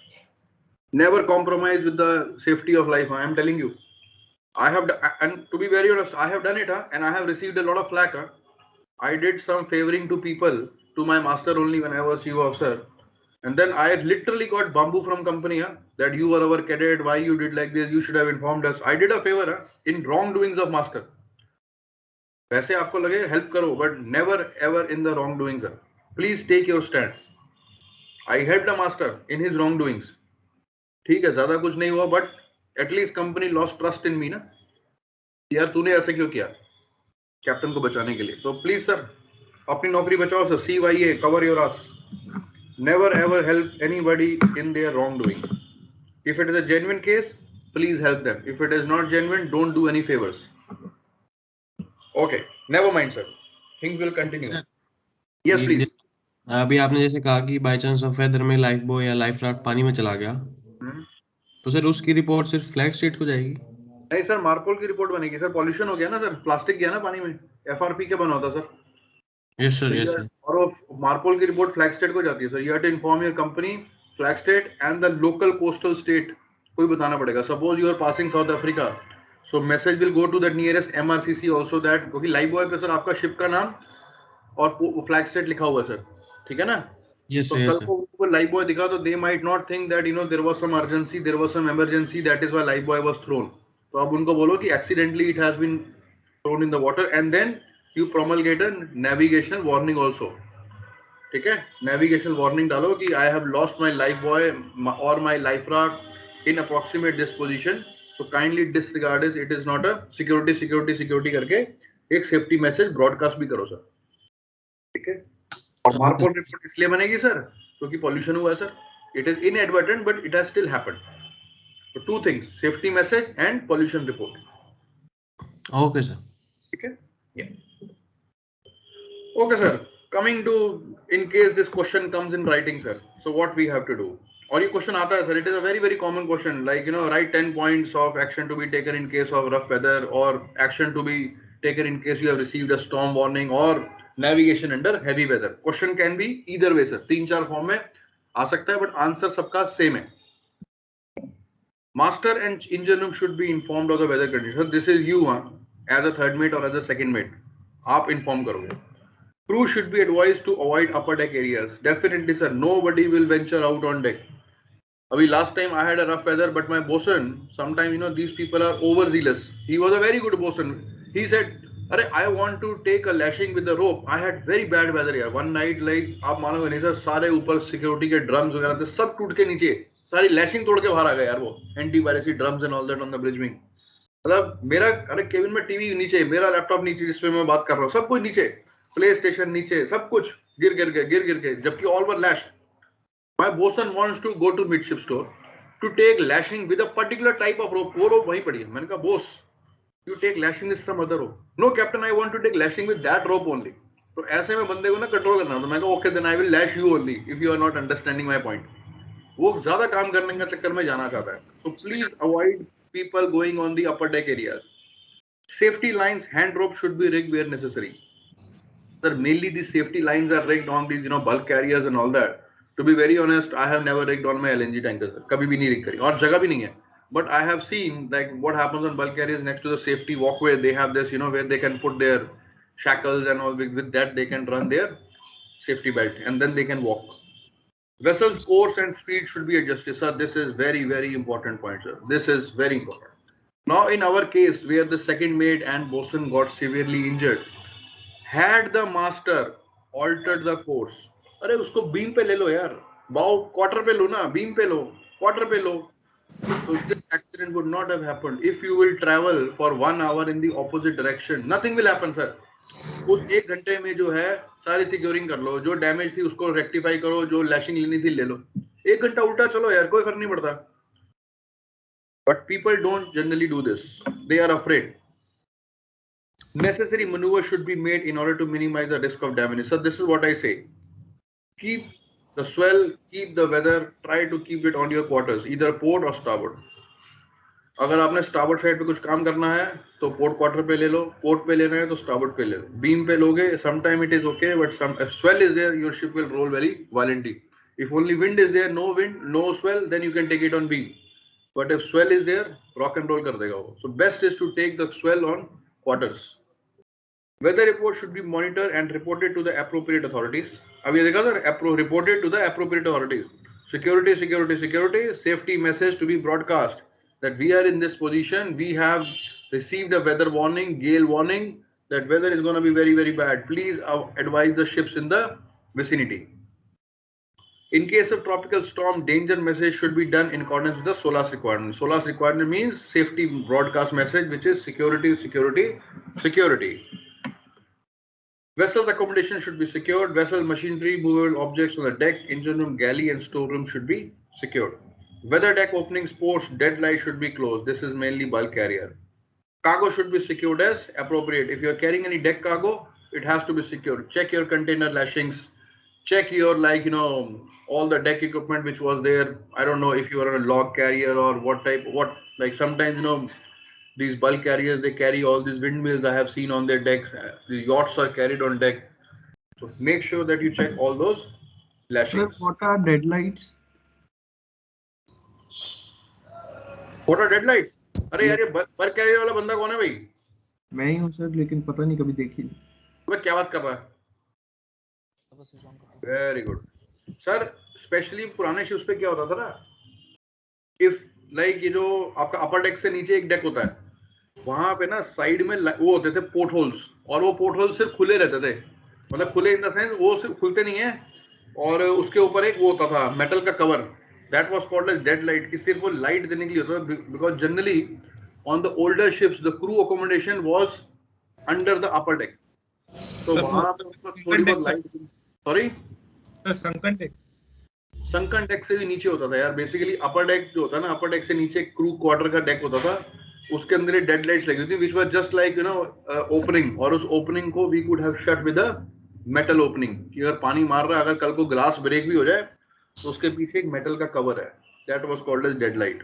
Never compromise with the safety of life. I am telling you. I have, and to be very honest, I have done it, and I have received a lot of flack. I did some favoring to people, to my master only when I was chief officer, and then I literally got bamboo from company that you were our cadet, why you did like this, you should have informed us. I did a favor in wrongdoings of master. वैसे आपको लगे help करो, but never ever in the wrongdoings. Please take your stand. I helped the master in his wrongdoings. ठीक है, ज्यादा कुछ नहीं हुआ, but at least company lost trust in me ना, यार तूने ऐसे क्यों किया कैप्टन को बचाने के लिए. So please sir, अपनी नौकरी बचाओ sir. CYA, cover your ass. Never ever help anybody in their wrongdoing. If it is a genuine case, please help them. If it is not genuine, don't do any favors. Okay, never mind sir. Things will continue. Sir, yes please. अभी आपने जैसे कहा कि by chance of weather में life boy या life raft पानी में चला गया, तो सर उसकी रिपोर्ट सिर्फ फ्लैग स्टेट को जाएगी? नहीं सर, मार्पोल की रिपोर्ट बनेगी सर. पॉल्यूशन हो गया ना सर, प्लास्टिक गया ना पानी में, FRP के बना होता sir. Yes sir, yes sir. और मार्पोल की रिपोर्ट फ्लैग स्टेट को जाती है sir. You have to inform your company, flag state and the local coastal state को भी बताना पड़ेगा. Suppose you are passing South Africa, so message will go to the nearest MRCC also that, क्योंकि life buoy पे sir आपका ship का नाम और फ्लैग स्टेट लिखा हुआ है सर, ठीक है ना. Yes, so yes, कल को उनको लाइफ बॉय दिखा तो they might not think that there was some urgency, there was some emergency, that is why life boy was thrown. तो अब उनको बोलो कि accidentally it has been thrown in the water, and then you promulgate a navigational warning also. ठीक है, navigational warning डालो कि I have lost my life boy or my life raft in approximate this position, so kindly disregard it is not a security करके एक safety message broadcast भी करो sir. ठीक है. और मार्पोल रिपोर्ट इसलिए बनेगी सर क्योंकि पॉल्यूशन हुआ है sir. It is inadvertent but it has still happened. So two things, safety message and pollution report. Okay sir. ठीक है. Okay sir, coming to in case this question comes in writing sir, so what we have to do. और ये question आता है sir, it is a very very common question, like write 10 points of action to be taken in case of rough weather, और action to be taken in case you have received a storm warning, और navigation under heavy weather. Question can be either way sir. 3-4 form में आ सकता है, but answer सबका same है. Master and engine room should be informed of the weather condition. This is you as a third mate or as a second mate. आप inform करोगे. Crew should be advised to avoid upper deck areas. Definitely sir, nobody will venture out on deck. अभी last time I had a rough weather, but my bosun, sometimes these people are overzealous. He was a very good bosun. He said, अरे I want to take a lashing with the rope. I had very bad weather यार. One night like आप मानोगे नहीं sir, सारे ऊपर security के drums वगैरह थे, सब टूट के नीचे, सारी लैशिंग तोड़ के बाहर आ गए यार, वो anti piracy drums and all that on the bridge wing. मतलब मेरा, अरे केबिन में टीवी नीचे, मेरा लैपटॉप नीचे जिसपे मैं बात कर रहा हूँ, सब कुछ नीचे, प्ले स्टेशन नीचे, सब कुछ गिर के, जबकि all were lashed. My bosun wants to go to midship store to take lashing with a particular type of rope. वो rope वहीं पड़ी है. मैंने कहा boss, you take lashing with some other rope. No captain, I want to take lashing with that rope only. तो ऐसे में बंदे को ना कंट्रोल करना. तो मैं कहा okay, then I will lash you only if you are not understanding my point. वो ज्यादा काम करने का चक्कर में जाना चाहता है. So please avoid people going on the upper deck areas. Safety lines, hand rope should be rigged where necessary. Sir, mainly these safety lines are rigged on these, bulk carriers and all that. To be very honest, I have never rigged on my LNG tankers. कभी भी नहीं rig करी, और जगह भी नहीं है. But I have seen like what happens on bulk carriers next to the safety walkway. They have this, where they can put their shackles and all. With that, they can run their safety belt and then they can walk. Vessel's course and speed should be adjusted. Sir, this is very, very important point, sir. This is very important. Now, in our case, where the second mate and bosun got severely injured, had the master altered the course, अरे उसको beam पे ले लो यार, बाउ quarter पे लो ना, beam पे लो, quarter पे लो. So this accident would not have happened if you will travel for 1 hour in the opposite direction. Nothing will happen, sir. उस 1 घंटे में जो है सारी सिक्योरिंग कर लो, जो डैमेज थी उसको रेक्टिफाई करो, जो लैशिंग लेनी थी ले लो. 1 घंटा उल्टा चलो यार, कोई फर्क नहीं पड़ता. But people don't generally do this. They are afraid. Necessary maneuver should be made in order to minimize the risk of damage. So this is what I say. Keep the swell, keep the weather, try to keep it on your quarters, either port or starboard. अगर आपने starboard side पे कुछ काम करना है तो port quarter पे ले लो, port पे लेना है तो starboard पे ले लो. Beam पे लोगे, sometime it is okay, but if swell is there, your ship will roll very violently. If only wind is there, no wind, no swell, then you can take it on beam. But if swell is there, rock and roll कर देगा वो. So best is to take the swell on quarters. Weather report should be monitored and reported to the appropriate authorities. अब ये देखा sir, reported to the appropriate authorities. Security, safety message to be broadcast that we are in this position, we have received a weather warning, gale warning, that weather is going to be very, very bad. Please advise the ships in the vicinity. In case of tropical storm, danger message should be done in accordance with the SOLAS requirement. SOLAS requirement means safety broadcast message, which is security. Vessels accommodation should be secured. Vessel machinery, movable objects on the deck, engine room, galley and storeroom should be secured. Weather deck openings, ports, deadlight should be closed. This is mainly bulk carrier. Cargo should be secured as appropriate. If you are carrying any deck cargo, it has to be secured. Check your container lashings. Check your all the deck equipment which was there. I don't know if you are on a log carrier or what type. Sometimes these bulk carriers, they carry all these windmills I have seen on their decks. The yachts are carried on deck. So make sure that you check all those lashings. Sir, what are deadlights? What are deadlights? अरे यार ये bulk carrier वाला बंदा कौन है भाई? मैं ही हूँ सर, लेकिन पता नहीं कभी देखी नहीं. मैं क्या बात कर रहा है? Very good. Sir, especially पुराने ships पे क्या होता था ना? If ये जो आपका upper deck से नीचे एक deck होता है, वहां पे ना साइड में वो होते थे पोर्ट होल्स, और वो पोर्ट होल्स सिर्फ खुले रहते थे. मतलब खुले इन द सेंस वो सिर्फ खुलते नहीं है, और उसके ऊपर एक वो होता था मेटल का cover. That was called as dead light, कि सिर्फ वो लाइट देने के लिए होता था. Because generally on the older ships the crew accommodation was under the upper deck. तो वहां पे थोड़ी बहुत light. Sorry sir, sunken deck से भी नीचे होता था यार. बेसिकली अपर डेक जो होता है ना, अपर डेक से नीचे क्रू क्वार्टर का डेक होता था, उसके अंदर डेड लाइट्स लगी होती थी, which were just like opening. और उस ओपनिंग को we could have shut with a metal opening, कि अगर पानी मार रहा है, अगर कल को ग्लास ब्रेक भी हो जाए तो उसके पीछे एक मेटल का कवर है. That was called as dead light.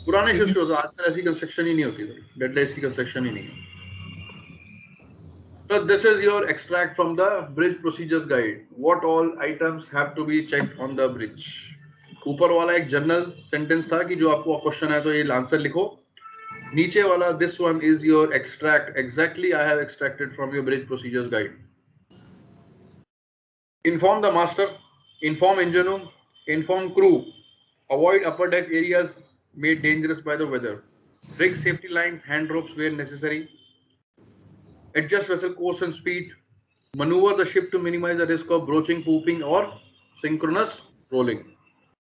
पुराने शिप्स होता, आजकल ऐसी कंस्ट्रक्शन ही नहीं होती, डेड लाइट्स की कंस्ट्रक्शन ही नहीं है. So this is your extract from the bridge procedures guide. What all items have to be checked on the bridge. ऊपर वाला एक जनरल सेंटेंस था कि जो आपको क्वेश्चन है तो ये आंसर लिखो. नीचे वाला this one is your extract. Exactly I have extracted from your bridge procedures guide. Inform the master, inform engine room, inform crew. Avoid upper deck areas made dangerous by the weather. rig safety lines, hand ropes where necessary, adjust vessel course and speed, maneuver the ship to minimize the risk of broaching, pooping or synchronous rolling,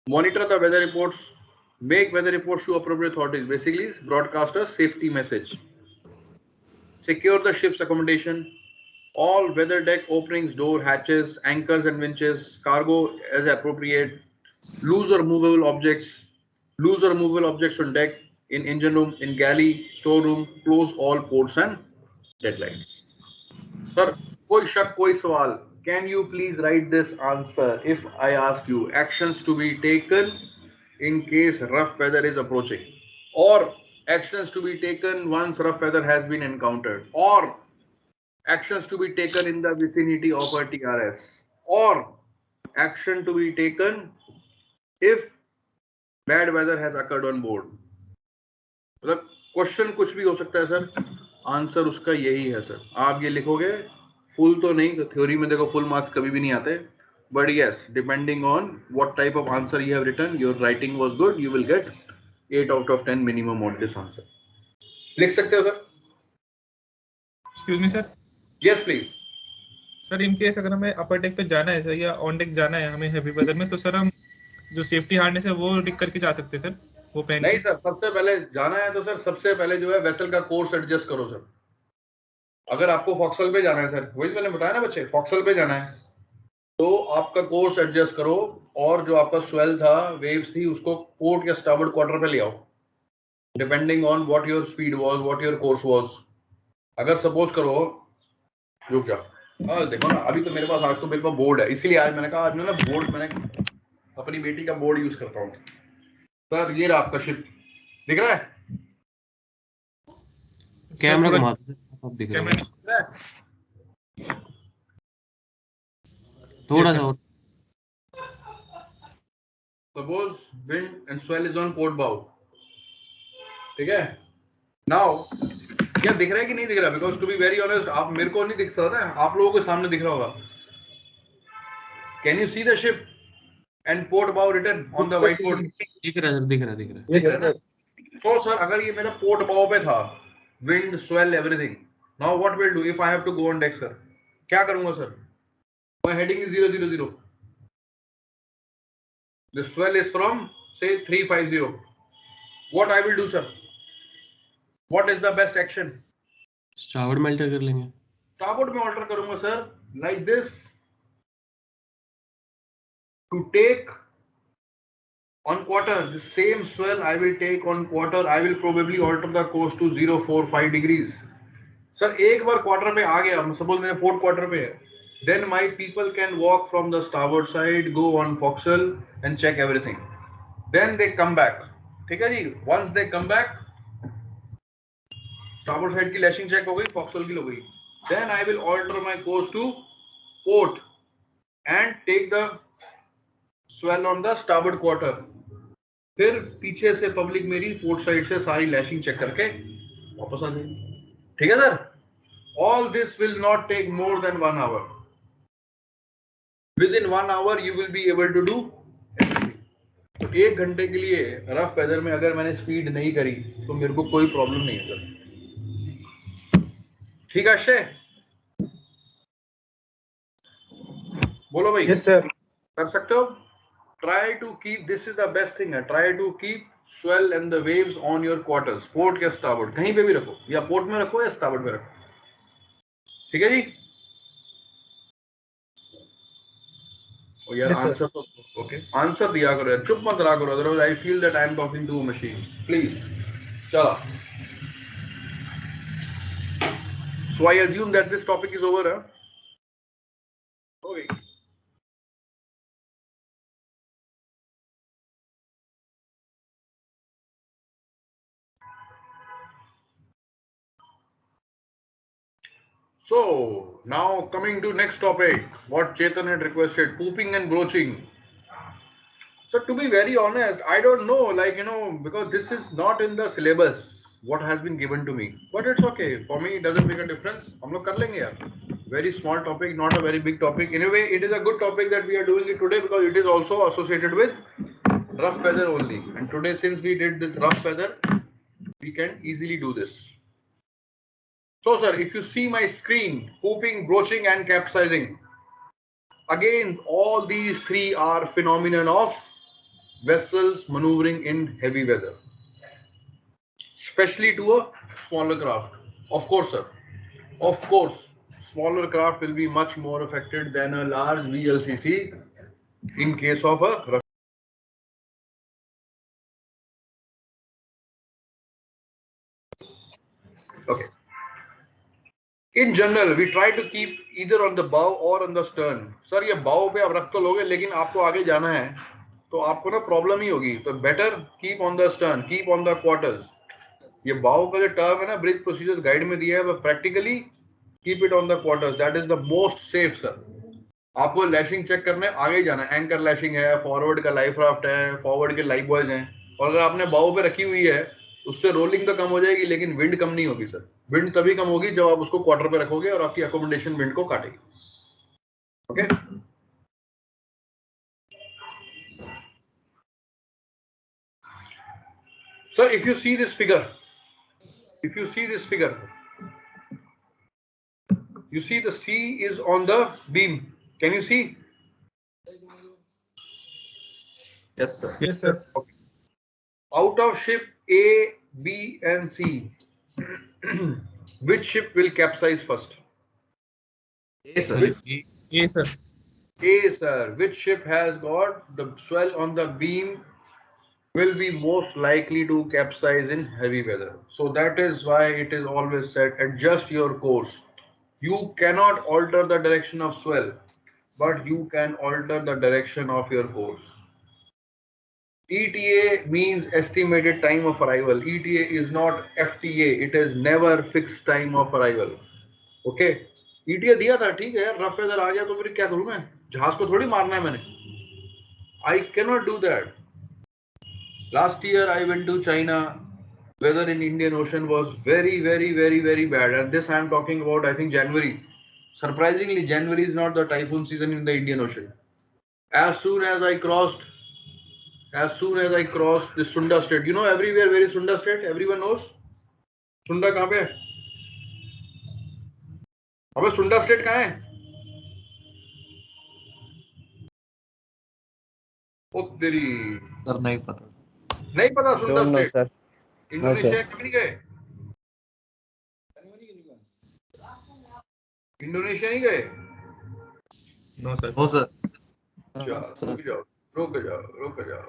monitor the weather reports, make weather reports to appropriate authorities, basically broadcast a safety message, secure the ship's accommodation, all weather deck openings, door, hatches, anchors and winches, cargo as appropriate, loose or movable objects on deck, in engine room, in galley, storeroom, close all ports and deadlines. Sir, koi shak, koi sawal. Can you please write this answer if I ask you actions to be taken in case rough weather is approaching, or actions to be taken once rough weather has been encountered, or actions to be taken in the vicinity of a TRS, or action to be taken if bad weather has occurred on board. मतलब question कुछ भी हो सकता है sir, answer उसका यही है sir. आप ये लिखोगे, फुल तो नहीं, तो थ्योरी में देखो फुल मार्क्स कभी भी नहीं आते, but yes, depending on what type of answer you have written, your writing was good, you will get 8 out of 10 minimum on this answer. लिख सकते हो सर? Excuse me sir. Yes please sir. In case अगर हमें अपर deck पे जाना है sir, या ऑन डेक जाना है हमें हेवी वेदर में, तो सर हम जो सेफ्टी हार्नेस है वो लिख करके जा सकते हैं सर, वो पहन नहीं सर, सबसे पहले जाना है तो सर सबसे पहले जो है वेसल का कोर्स एडजस्ट करो सर. अगर आपको फॉक्सल पे जाना है सर, वही मैंने बताया ना बच्चे, फॉक्सल पे जाना है तो आपका कोर्स एडजस्ट करो, और जो आपका स्वेल था, वेव्स थी, उसको पोर्ट या स्टारबोर्ड क्वार्टर पे ले आओ, depending on what your speed was, what your course was. अगर सपोज करो, रुक जा, देखो ना, अभी तो मेरे पास आज तो मेरे पास बोर्ड है, इसीलिए आज मैंने कहा आज मैं ना बोर्ड, मैंने अपनी बेटी का बोर्ड यूज करता हूँ सर. ये रहा आपका शिप, दिख रहा है? कैमरा घुमा दो, दिख रहा है थोड़ा सा और. Suppose wind and swell is on port बाउ, ठीक है. नाउ क्या दिख रहा है कि नहीं दिख रहा? Because to be very honest, आप मेरे को नहीं दिखता ना, आप लोगों के सामने दिख रहा होगा. Can you see the ship and port bow written on the white board? दिख रहा है सर, दिख रहा है. तो सर अगर ये मेरा पोर्ट बाउ पे था, wind, swell, everything, now what will do if I have to go on deck sir? क्या करूंगा sir? My heading is 000, the swell is from से 350. What I will do sir? What is the best action? Starboard में alter कर लेंगे. Starboard में alter करूंगा sir, like this, to take on quarter the same swell I will take on quarter. I will probably alter the course to 045 degrees. Sir, एक बार quarter पे आ गया, suppose मेरे fourth quarter पे है, then my people can walk from the starboard side, go on forecastle and check everything. Then they come back. ठीक है जी. Once they come back, starboard side की lashing check हो गई, forecastle की हो गई. Then I will alter my course to port and take the swell on the starboard quarter. फिर पीछे से पब्लिक मेरी पोर्ट साइड से सारी लैशिंग चेक करके वापस आ जाएगी. ठीक है sir? All this will not take more than 1 hour. Within 1 hour you will be able to do everything. तो 1 घंटे के लिए रफ वेदर में अगर मैंने स्पीड नहीं करी तो मेरे को कोई प्रॉब्लम नहीं है सर. ठीक है अक्षय? बोलो भाई. Yes sir. कर सकते हो? Try to keep, this is the best thing है, try to keep swell and the waves on your quarters, port या starboard, कहीं पे भी रखो, या port में रखो या starboard में रखो. ठीक है जी? और यार आंसर तो ओके, आंसर दिया करो यार, चुप मत रहा करो, otherwise I feel that I am talking to a machine. Please, चलो. So I assume that this topic is over, huh? Okay. So now coming to next topic, what Chetan had requested, pooping and broaching. So to be very honest, I don't know, like, you know, because this is not in the syllabus, what has been given to me. But it's okay. For me, it doesn't make a difference. हम लोग कर लेंगे यार. Very small topic, not a very big topic. Anyway, it is a good topic that we are doing it today because it is also associated with rough weather only. And today, since we did this rough weather, we can easily do this. So sir, if you see my screen, hooping, broaching and capsizing, again all these three are phenomenon of vessels maneuvering in heavy weather, especially to a smaller craft. Of course sir, of course, smaller craft will be much more affected than a large VLCC in case of a okay. In general, we try to keep either on the bow or on the stern. Sir, ये bow पे आप रख तो लोगे, लेकिन आपको आगे जाना है, तो आपको ना प्रॉब्लम ही होगी. तो better keep on the stern, keep on the quarters. ये bow का जो टर्म है ना, ब्रिज प्रोसीजर गाइड में दिया है, वो practically keep it on the quarters. That is the most safe, sir. आपको लैशिंग चेक करने आगे ही जाना है. एंकर लैशिंग है, फॉरवर्ड का लाइफ राफ्ट है, फॉरवर्ड के लाइफ बॉयज हैं, और अगर आपने बाउ पे रखी हुई है उससे रोलिंग तो कम हो जाएगी, लेकिन विंड कम नहीं होगी सर. विंड तभी कम होगी जब आप उसको क्वार्टर पे रखोगे और आपकी अकोमोडेशन विंड को काटेगी. Okay sir, if you see this figure, you see the sea is on the beam. Can you see? Yes sir. Yes, sir. Okay. Out of ship A, B and C, which ship will capsize first? A sir. A, sir. A, sir. Which ship has got the swell on the beam will be most likely to capsize in heavy weather. So that is why it is always said, adjust your course. You cannot alter the direction of swell, but you can alter the direction of your course. ETA means estimated time of arrival. ETA is not FTA. It is never fixed time of arrival. Okay? ETA दिया था, ठीक है यार, rough weather आ गया तो फिर क्या करूं मैं? जहाज को थोड़ी मारना है मैंने. I cannot do that. Last year I went to China. Weather in Indian Ocean was very bad, and this I am talking about, I think, January. Surprisingly, January is not the typhoon season in the Indian Ocean. As soon as I crossed the Sunda Strait, you know everywhere where is Sunda Strait? Everyone knows. Sunda कहाँ पे है? अबे Sunda Strait कहाँ है? ओ तेरी. Sir नहीं पता. नहीं पता Sunda Don't know, Strait. sir. Indonesia कभी नहीं गए? इंडोनेशिया नहीं गए? No, sir. No sir. रुक जाओ.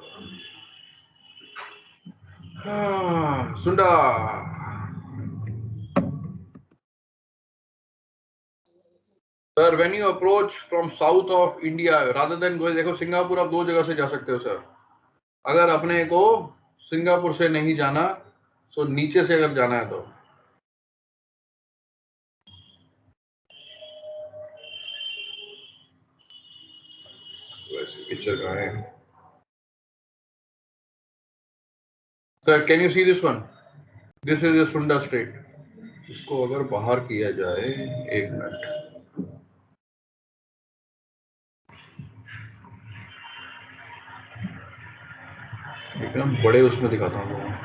Sunda. Sir, when you approach from south of India, rather than going, देखो सिंगापुर आप दो जगह से जा सकते हो सर. अगर अपने को सिंगापुर से नहीं जाना, तो नीचे से अगर जाना है तो वैसे पिक्चर कहाँ है? Sir, can you see this one? This is the Sunda Strait. इसको अगर बाहर किया जाए, एक मिनट. एकदम बड़े उसमें दिखाता हूँ.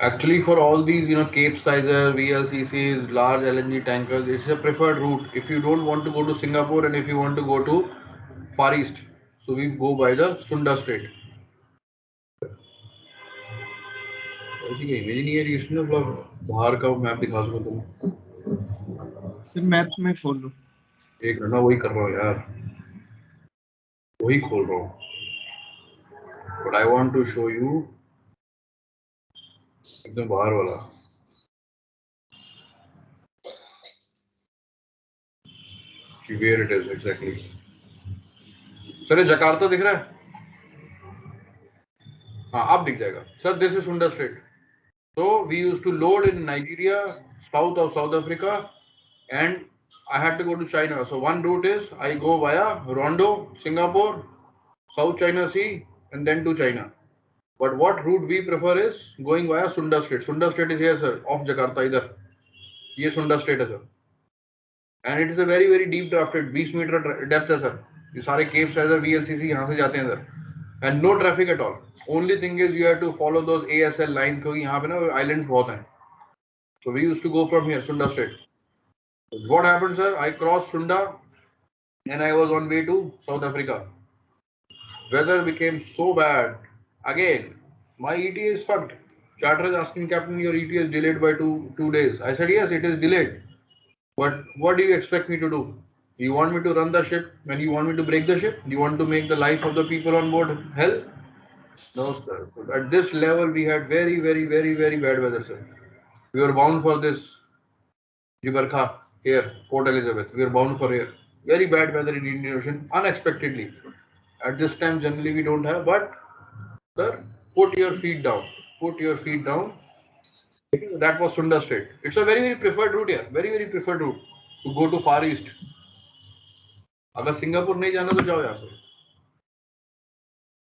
Actually, for all these, Capesizer, VLCCs, large LNG tankers, it's a preferred route. If you don't want to go to Singapore and if you want to go to Far East, so we go by the Sunda Strait. ऐसी image नहीं है इसमें, बाहर का map दिखा दूंगा तुम्हें. Sir maps में खोल लो. एक मिनट, वही कर रहा हूँ यार, वही खोल रहा हूँ. But I want to show you एकदम बाहर वाला. Where it is exactly. Sir, Jakarta दिख रहा है? हाँ, अब दिख जाएगा. Sir, this is Sunda Strait. So we used to load in Nigeria, south of South Africa, and I had to go to China. So one route is I go via Rondo, Singapore, South China Sea, and then to China. But what route we prefer is going via Sunda Strait. Sunda Strait is here, sir, off Jakarta इधर. ये Sunda Strait है, sir. And it is a very very deep drafted 20 meter depth है, sir. ये सारे caves है, sir. VLCC यहाँ से जाते हैं, sir. And no traffic at all. Only thing is you have to follow those ASL lines क्योंकि यहाँ पे ना islands बहुत हैं. So we used to go from here, Sunda Strait. What happened, sir? I crossed Sunda and I was on way to South Africa. Weather became so bad. Again, my ETA is fucked. Charter is asking, Captain, your ETA is delayed by two days. I said, yes, it is delayed. But what do you expect me to do? You want me to run the ship when you want me to break the ship? You want to make the life of the people on board hell? No, sir. At this level, we had very, very, very, very bad weather, sir. We were bound for this Gibraltar here, Port Elizabeth. We were bound for here. Very bad weather in Indian Ocean, unexpectedly. At this time, generally we don't have, but sir, put your feet down. Put your feet down. That was Sunda Strait. It's a very, very preferred route here. Very, very preferred route to go to Far East. अगर Singapore नहीं जाना तो जाओ यहाँ से.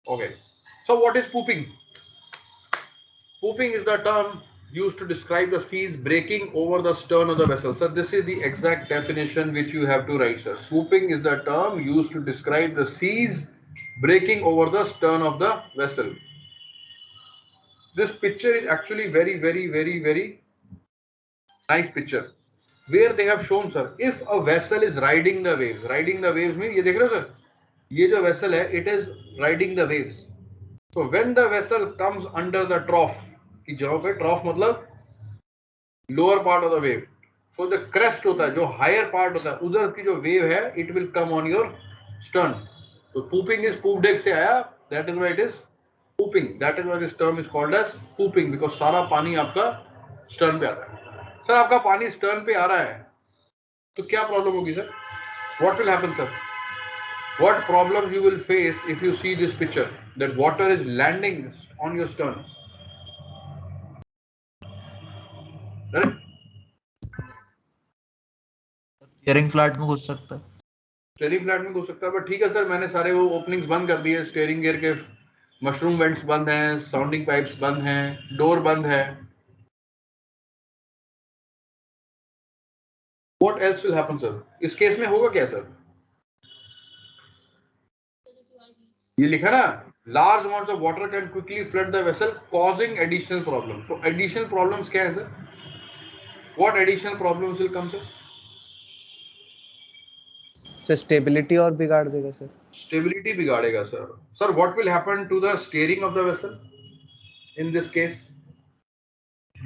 Okay. So what is pooping? Pooping is the term used to describe the seas breaking over the stern of the vessel. So this is the exact definition which you have to write, sir. Pooping is the term used to describe the seas breaking over the stern of the vessel. This picture is actually very, very, very, very nice picture. Where they have shown, sir, if a vessel is riding the waves means, ये देख रहे हो sir, ये जो vessel है, it is riding the waves. So when the vessel comes under the trough, की जगह पे trough मतलब lower part of the wave. So the crest होता है, जो higher part होता है, उधर की जो wave है, it will come on your stern. So pooping is poop deck से आया, that is why it is pooping. That is why this term is called as pooping because सारा पानी आपका stern पे आता है. सर आपका पानी stern पे आ रहा है, तो क्या problem होगी sir? What will happen, sir? What problems you will face if you see this picture that water is landing on your stern? Correct? Steering flat में घुस सकता है. स्टीयरिंग फ्लैट में घुस सकता है, बट ठीक है सर, मैंने सारे वो ओपनिंग्स बंद कर दिए. स्टीयरिंग गियर के मशरूम वेंट्स बंद हैं, साउंडिंग पाइप्स बंद हैं, डोर बंद है. What else will happen, sir? इस केस में होगा क्या सर? ये लिखा ना, large amounts of water can quickly flood the vessel, causing additional problems. So additional problems क्या है सर? What additional problems will come, sir? Sir stability और बिगाड़ देगा सर. Stability बिगाड़ेगा sir. Sir, what will happen to the steering of the vessel? In this case,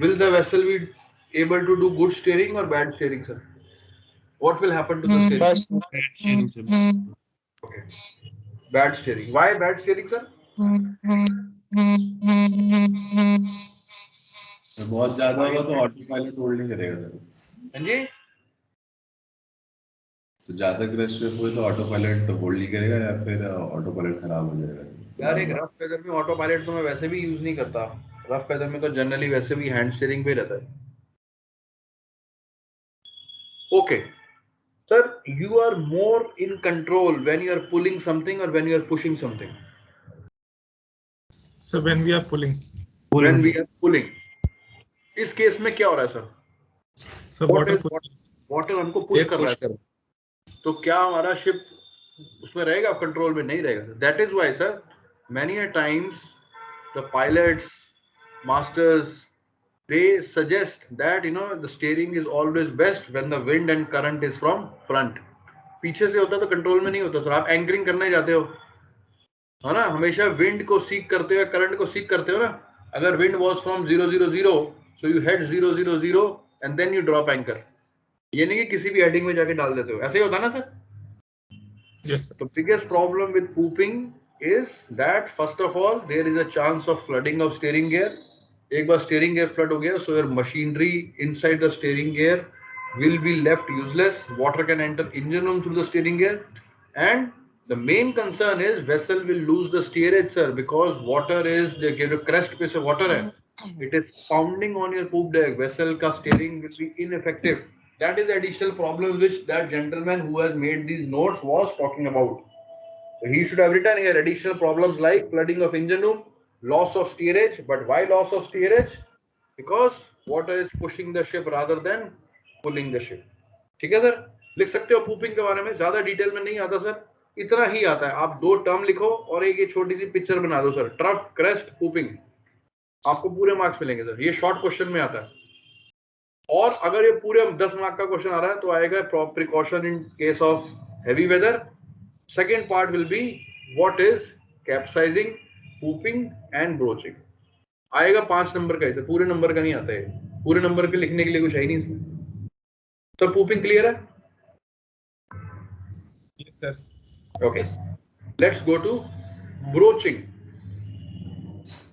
will the vessel be able to do good steering or bad steering, sir? What will happen to the steering? Bad steering, sir. Okay. Bad steering. Why bad steering, sir? बहुत ज्यादा होगा तो auto pilot hold नहीं करेगा sir. हाँ जी. तो ज्यादा crest wave हुए तो ऑटो पायलट होल्ड नहीं करेगा या फिर ऑटो पायलट खराब हो जाएगा. यार एक रफ वेदर में ऑटो पायलट तो मैं वैसे भी यूज नहीं करता. रफ वेदर में तो जनरली वैसे भी हैंड स्टीयरिंग पे रहता है. Okay sir, you are more in control when you are pulling something or when you are pushing something? So when we are pulling. When we are pulling. इस case में क्या हो रहा है सर? So water हमको push कर रहा है, तो क्या हमारा शिप उसमें रहेगा, कंट्रोल में नहीं रहेगा. That is why sir, many a times the pilots, masters, they suggest that the steering is always best when the wind and current is from front. पीछे से होता तो कंट्रोल में नहीं होता सर. आप एंकरिंग करने जाते हो है ना, हमेशा विंड को सीक करते हो, करंट को सीक करते हो ना. अगर wind was from 000, so you head 000 and then you drop anchor. ये नहीं कि किसी भी हेडिंग में जाके डाल देते हो. ऐसे ही होता ना sir? Yes. The biggest problem with pooping is that first of all there is a chance of flooding of steering gear. एक बार steering gear flood हो गया, so your machinery inside the steering gear will be left useless. Water can enter engine room through the steering gear, and the main concern is vessel will lose the steerage, sir, because water is the crest पे से water है. It is pounding on your poop deck. Vessel का steering will be ineffective. That is the additional problem which that gentleman who has made these notes was talking about. So he should have written here additional problems like flooding of engine room, loss of steerage. But why loss of steerage? Because water is pushing the ship rather than pulling the ship. ठीक है sir, लिख सकते हो pooping के बारे में, ज्यादा detail में नहीं आता सर, इतना ही आता है। आप 2 टर्म लिखो और एक ये छोटी सी पिक्चर बना दो सर, ट्रफ, क्रेस्ट, पूपिंग, आपको पूरे मार्क्स मिलेंगे सर। ये शॉर्ट क्वेश्चन में आता है। और अगर ये पूरे 10 मार्क का क्वेश्चन आ रहा है तो आएगा precaution in case of heavy weather. Second part will be what is capsizing, pooping and broaching. आएगा 5 नंबर का, इसे पूरे नंबर का नहीं आता है, पूरे नंबर के लिखने के लिए कुछ है ही नहीं इसमें। तो पूपिंग क्लियर है? Yes sir. Okay, let's go to broaching.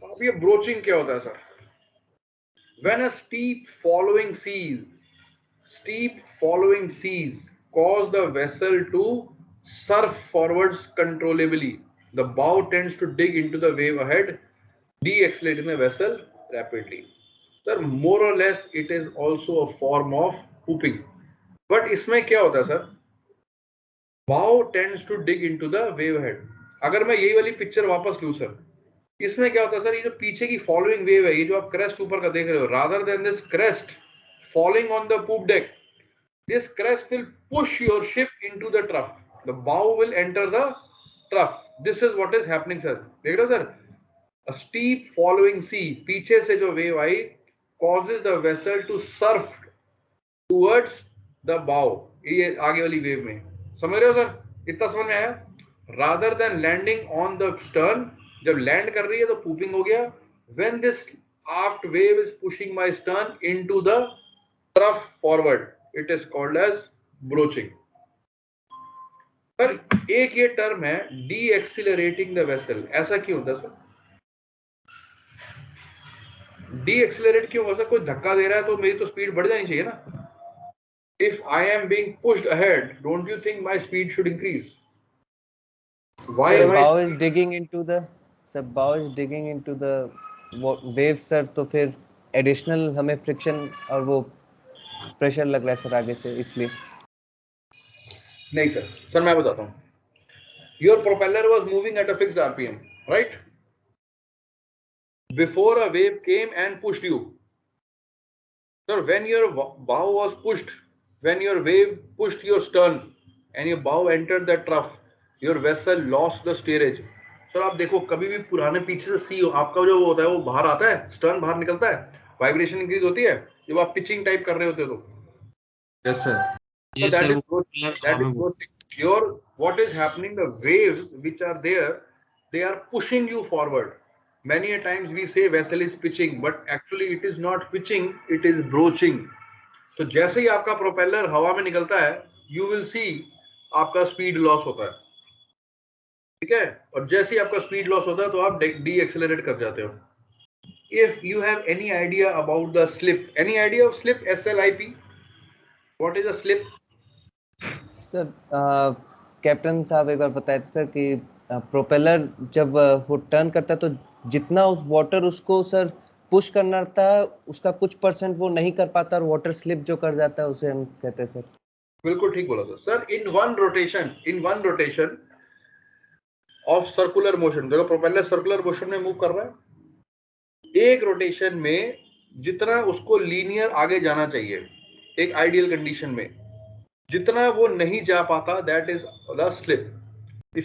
अब ये ब्रोचिंग क्या होता है sir? When a steep following seas cause the vessel to surf forwards controllably, the bow tends to dig into the wave ahead, de-accelerating the vessel rapidly. Sir, more or less it is also a form of pooping. But इसमें क्या होता है sir? Bow tends to dig into the wave ahead. अगर मैं यही वाली picture वापस लूं सर, इसमें क्या होता है सर? ये जो पीछे की फॉलोइंग वेव है, ये जो आप क्रेस्ट ऊपर का देख रहे हो, rather than this crest following on the poop deck, this crest will push your ship into the trough, the bow will enter the trough. This is what is happening sir. देख रहे हो sir, a steep following sea, पीछे से जो wave आई, causes the vessel to surf towards the bow, ये आगे वाली वेव में। समझ रहे हो सर? इतना समझ में आया? Rather than landing on the stern, जब लैंड कर रही है तो पूपिंग हो गया। When this aft wave is pushing my stern into the trough forward, it is called as broaching. Sir एक ये टर्म है de-accelerating the vessel, ऐसा क्यों होता है सर? de-accelerate क्यों होता है? कोई धक्का दे रहा है तो मेरी तो स्पीड बढ़ जानी चाहिए ना। If I am being pushed ahead, don't you think my speed should increase? Why am I? bow is digging into the wave sir, तो फिर एडिशनल हमें फ्रिक्शन और वो प्रेशर लग रहा है सर आगे से, इसलिए। नहीं सर, सर मैं बताता हूँ। Your propeller was moving at a fixed RPM, right? Before a wave came and pushed you. Sir, when your bow was pushed, when your wave pushed your stern and your bow entered the trough, your vessel lost the steerage. Sir आप देखो, कभी भी पुराने पीछे से सी हो, आपका जो होता है वो बाहर आता है, स्टर्न बाहर निकलता है, वाइब्रेशन इंक्रीज होती है जब आप पिचिंग टाइप कर रहे होते हो तो। Yes sir. So that is your what is happening, the waves which are there, they are pushing you forward. Many a times we say vessel is pitching, but actually it is not pitching, it is broaching. तो जैसे ही आपका propeller हवा में निकलता है, you will see आपका speed loss होता है, ठीक है? और जैसे ही आपका स्पीड लॉस होता है तो आप डी-एक्सेलरेट कर जाते हो। If you have any idea about the slip, any idea of slip, SLIP? What is a slip? Sir captain साहब एक बार बताए थे सर कि प्रोपेलर जब वो टर्न करता है तो जितना वाटर उसको सर पुश करना था, उसका कुछ परसेंट वो नहीं कर पाता और वाटर स्लिप जो कर जाता है उसे हम कहते हैं सर। बिल्कुल ठीक बोला sir. In one rotation of circular motion, देखो प्रोपेलर सर्कुलर मोशन में मूव कर रहा है, एक रोटेशन में जितना उसको लीनियर आगे जाना चाहिए एक आइडियल कंडीशन में, जितना वो नहीं जा पाता, that is the slip.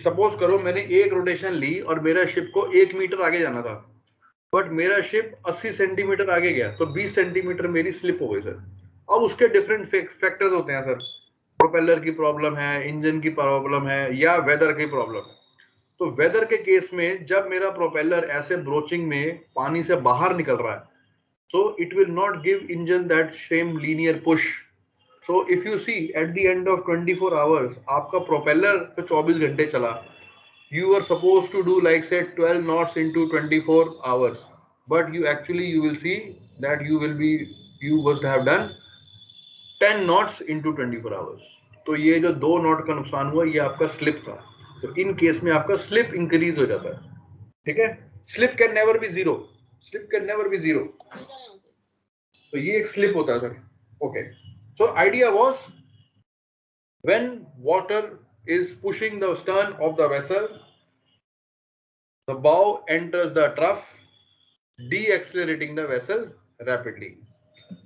Suppose करो मैंने एक रोटेशन ली और मेरा शिप को 1 मीटर आगे जाना था, बट मेरा शिप 80 सेंटीमीटर आगे गया, तो 20 सेंटीमीटर मेरी स्लिप हो गई सर। अब उसके डिफरेंट फैक्टर्स होते हैं सर, प्रोपेलर की प्रॉब्लम है, इंजन की प्रॉब्लम है, या वेदर की प्रॉब्लम है। तो वेदर के केस में जब मेरा प्रोपेलर ऐसे ब्रोचिंग में पानी से बाहर निकल रहा है, so it will not give engine that same linear push. So if you see at the end of 24 hours, आपका प्रोपेलर तो 24 घंटे चला, you were supposed to do like say 12 knots into 24 hours, but you will see that you must have done 10 knots into 24 hours. तो ये जो 2 not का नुकसान हुआ, ये आपका स्लिप था। तो इन केस में आपका स्लिप इंक्रीज हो जाता है, ठीक है? Slip can never be zero, तो ये एक स्लिप होता है sir. Okay, so idea was when water is pushing the stern of the vessel, the bow enters the trough de-accelerating the vessel rapidly.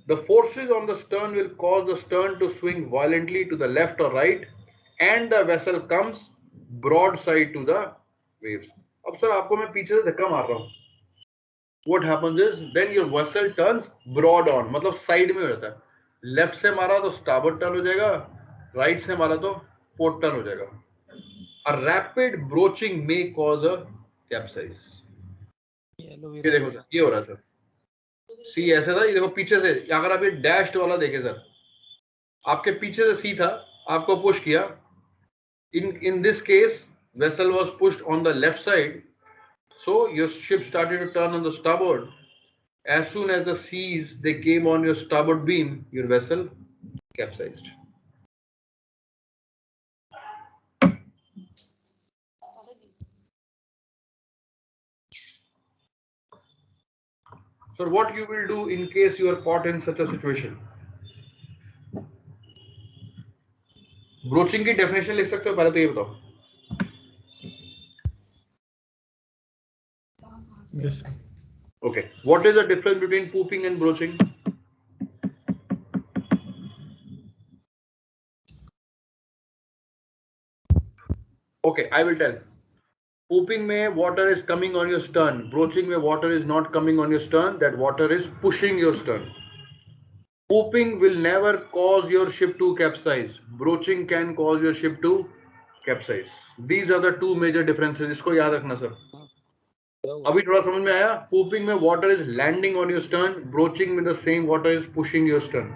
The forces on the stern will cause the stern to swing violently to the left or right, and the vessel comes broadside to the waves. अब sir आपको मैं पीछे से धक्का मार रहा हूँ. What happens is then your vessel turns broad on, मतलब साइड में हो जाता है. लेफ्ट से मारा तो स्टारबोर्ड टर्न हो जाएगा, राइट से मारा तो पोर्ट टर्न हो जाएगा. A rapid broaching may cause a capsize. ये देखो सर, ये हो रहा है सर. सी ऐसे था, ये देखो पीछे से, अगर आप ये डैश्ड वाला देखें सर, आपके पीछे से सी था, आपको पुश किया. In this case vessel was pushed on the left side, so your ship started to turn on the starboard. As soon as the seas they came on your starboard beam, your vessel capsized. So what you will do in case you are caught in such a situation? Broaching की definition लिख सकते हो, पहले तो ये बताओ. Yes, sir. Okay. What is the difference between pooping and broaching? Okay, I will tell. Pooping में water is coming on your stern. Broaching में water is not coming on your stern. That water is pushing your stern. Pooping will never cause your ship to capsize. Broaching can cause your ship to capsize. These are the two major differences. इसको याद रखना sir. अभी थोड़ा समझ में आया? Pooping में water is landing on your stern. Broaching में the same water is pushing your stern.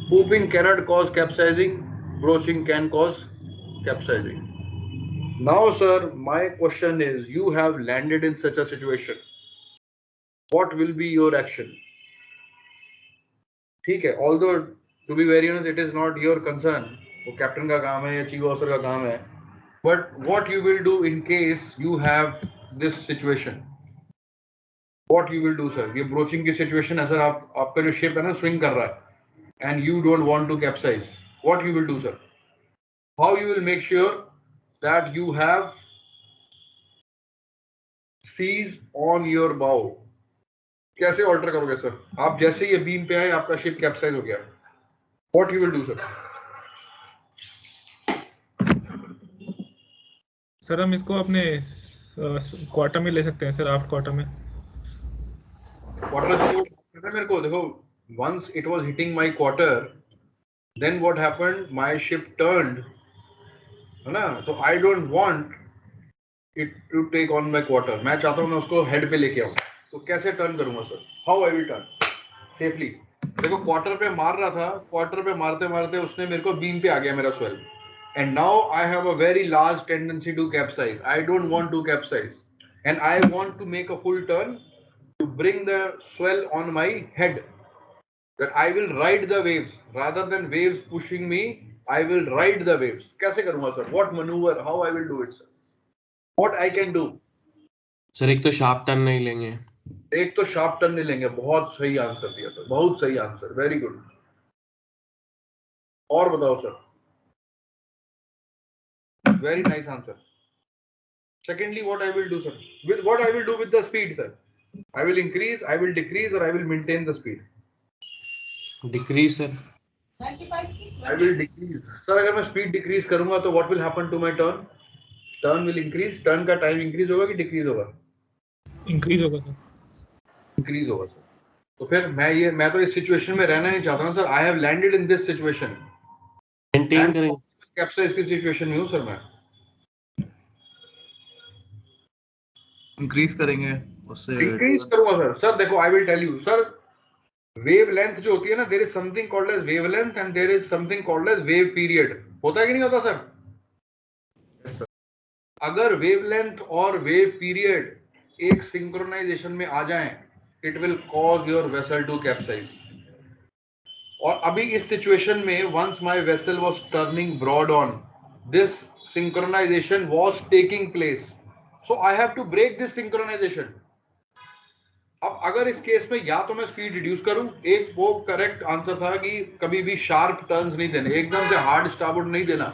Pooping cannot cause capsizing. Broaching can cause capsizing. Now, sir, my question is: you have landed in such a situation. What will be your action? ठीक है. Although to be very honest, it is not your concern. वो captain का काम है या chief officer का काम है. But what you will do in case you have this situation? What you will do, sir? ये broaching की situation है सर. आपका जो ship है ना swing कर रहा है, and you don't want to capsize. What you will do, sir? How you will make sure that you have seas on your bow? कैसे ऑल्टर करोगे सर? आप जैसे ये बीम पे आए, आपका शिप कैप्साइज हो गया. What you will do, sir? Sir हम इसको अपने क्वार्टर में ले सकते हैं सर, आफ्ट क्वार्टर में. क्वार्टर से मेरे को देखो, once it was hitting my quarter, then what happened? My ship turned, है ना? तो I don't want it to take on my quarter. मैं चाहता हूँ मैं उसको हेड पे लेके आऊँ. तो कैसे टर्न करूंगा sir? How I will turn safely? देखो क्वार्टर पे मार रहा था, क्वार्टर पे मारते मारते उसने मेरे को बीम पे आ गया मेरा swell. And now I have a very large tendency to capsize. I don't want to capsize, and I want to make a full turn to bring the swell on my head. That I will ride the waves rather than waves pushing me. I will ride the waves. कैसे करूँगा sir? What maneuver? How I will do it, sir? What I can do? Sir एक तो sharp turn नहीं लेंगे. एक तो sharp turn नहीं लेंगे. बहुत सही आंसर दिया सर. बहुत सही आंसर. Very good. और बताओ sir. Very nice answer. Secondly, what I will do, sir? With what I will do with the speed, sir? I will increase, I will decrease, or I will maintain the speed. Decrease, sir. I will decrease. Sir, अगर मैं speed decrease करूँगा तो what will happen to my turn? Turn will increase. Turn का time increase होगा कि decrease होगा? Increase होगा sir. Increase होगा सर. तो फिर मैं तो इस situation में रहना नहीं चाहता हूँ sir. I have landed in this situation. Maintain करेंगे. कैप्साइज की situation में हूँ सर मैं. इंक्रीज करेंगे उससे. इंक्रीज करूंगा सर. सर देखो, I will tell you sir, wavelength जो होती है ना, there is something called as wavelength and there is something called as wave period. होता है कि नहीं होता सर? अगर वेव लेंथ और वेव पीरियड एक सिंक्रोनाइजेशन में आ जाएं, it will cause your vessel to capsize. और अभी इस सिचुएशन में once my vessel was turning broad on, this synchronisation was taking place. So I have to break this synchronization. अब अगर इस केस में या तो मैं स्पीड रिड्यूस करूं, एक वो करेक्ट आंसर था कि कभी भी शार्प टर्न्स नहीं देने, एकदम से हार्ड स्टारबोर्ड नहीं देना,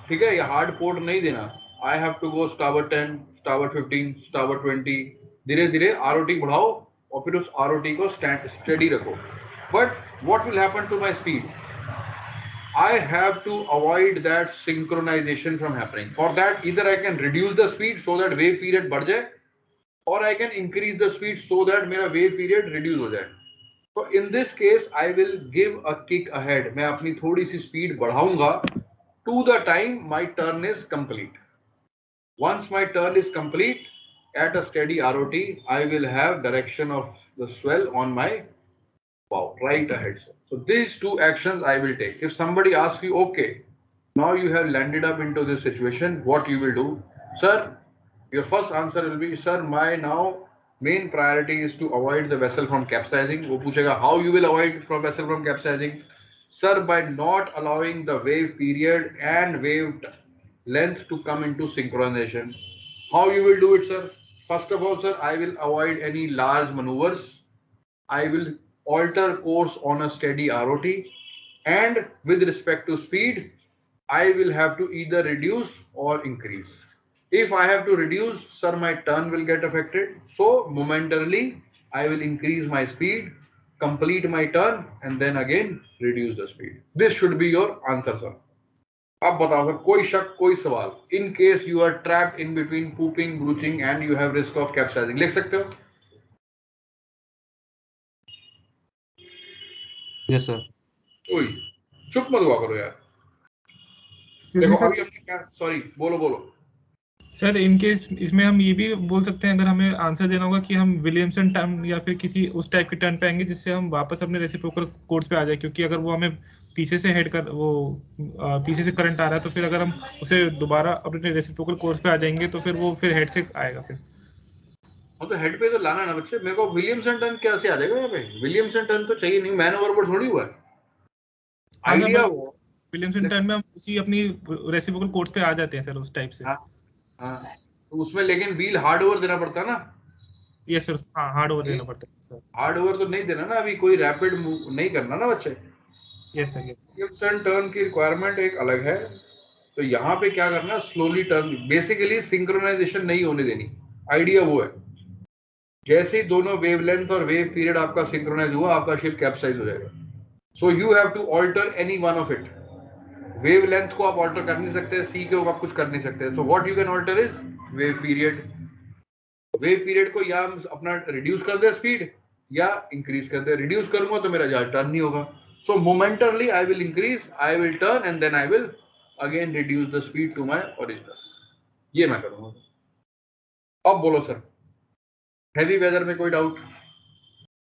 ठीक है, या हार्ड पोर्ट नहीं देना. I have to go starboard 10, starboard 15, starboard 20. धीरे धीरे आरओटी बढ़ाओ और फिर उस आरओटी को स्टेडी रखो. But what will happen to my speed? I have to avoid that synchronization from happening. For that, either I can reduce the speed so that wave period बढ़ जाए, or I can increase the speed so that मेरा wave period reduce हो जाए. So in this case, I will give a kick ahead. मैं अपनी थोड़ी सी speed बढ़ाऊंगा to the time my turn is complete. Once my turn is complete, at a steady ROT, I will have direction of the swell on my bow right ahead. So these two actions I will take. If somebody asks you, okay, now you have landed up into this situation, what you will do? Sir, your first answer will be, sir, my now main priority is to avoid the vessel from capsizing. वो पूछेगा, how you will avoid from vessel from capsizing? Sir, by not allowing the wave period and wave length to come into synchronization. How you will do it, sir? First of all, sir, I will avoid any large maneuvers. I will alter course on a steady ROT, and with respect to speed, I will have to either reduce or increase. If I have to reduce, sir, my turn will get affected. So momentarily, I will increase my speed, complete my turn, and then again reduce the speed. This should be your answer, sir. अब बताओ sir, कोई शक, कोई सवाल? In case you are trapped in between pooping, broaching, and you have risk of capsizing, लिख सकते हो? Yes sir. ओए, चुप मत हुआ करो यार. देखो अभी हमने क्या, सॉरी, बोलो. सर इन केस इसमें हम ये भी बोल सकते हैं, अगर हमें आंसर देना होगा कि हम विलियमसन टर्न या फिर किसी उस टाइप के टर्न पे आएंगे जिससे हम वापस अपने रेसिप्रोकल कोर्स पे आ जाए, क्योंकि अगर वो हमें पीछे से हेड कर वो पीछे से करंट आ रहा है तो फिर अगर हम उसे दोबारा अपने रेसिप्रोकल कोर्स पे आ जाएंगे तो फिर वो फिर हेड से आएगा. फिर तो हेड पे तो लाना ना बच्चे. मेरे को विलियमसन टर्न कैसे आ जाएगा यहाँ पे? विलियमसन टर्न तो चाहिए नहीं, मैन ओवरबोर्ड थोड़ी हुआ है. आइडिया वो विलियमसन टर्न में हम उसी अपनी रेसिप्रोकल कोर्स पे आ जाते हैं सर, उस टाइप से. हाँ, तो उसमें लेकिन व्हील हार्ड ओवर देना पड़ता है ना. यस सर, हाँ हार्ड ओवर देना पड़ता है सर. हार्ड ओवर तो नहीं देना ना, अभी कोई रैपिड मूव नहीं करना ना बच्चे. Yes sir. विलियमसन टर्न की रिक्वायरमेंट एक अलग है. तो यहाँ पे क्या करना, स्लोली टर्न, बेसिकली सिंक्रोनाइजेशन नहीं होने देनी. आइडिया वो है, जैसे ही दोनों वेवलेंथ और वेव पीरियड आपका सिंक्रोनाइज हुआ, आपका शिप कैप्साइज हो जाएगा. So you have to alter any one of it. Wavelength को आप ऑल्टर कर नहीं सकते, सी के आप कुछ कर नहीं सकते. So what you can alter is wave period. Wave period को या हम अपना रिड्यूस कर दे स्पीड, या इंक्रीज कर दे. रिड्यूस करूंगा तो मेरा जहाज टर्न नहीं होगा. So momentarily I will increase, I will turn, and then I will again reduce the speed to my original. ये मैं करूंगा. अब बोलो सर, हेवी वेदर में कोई doubt?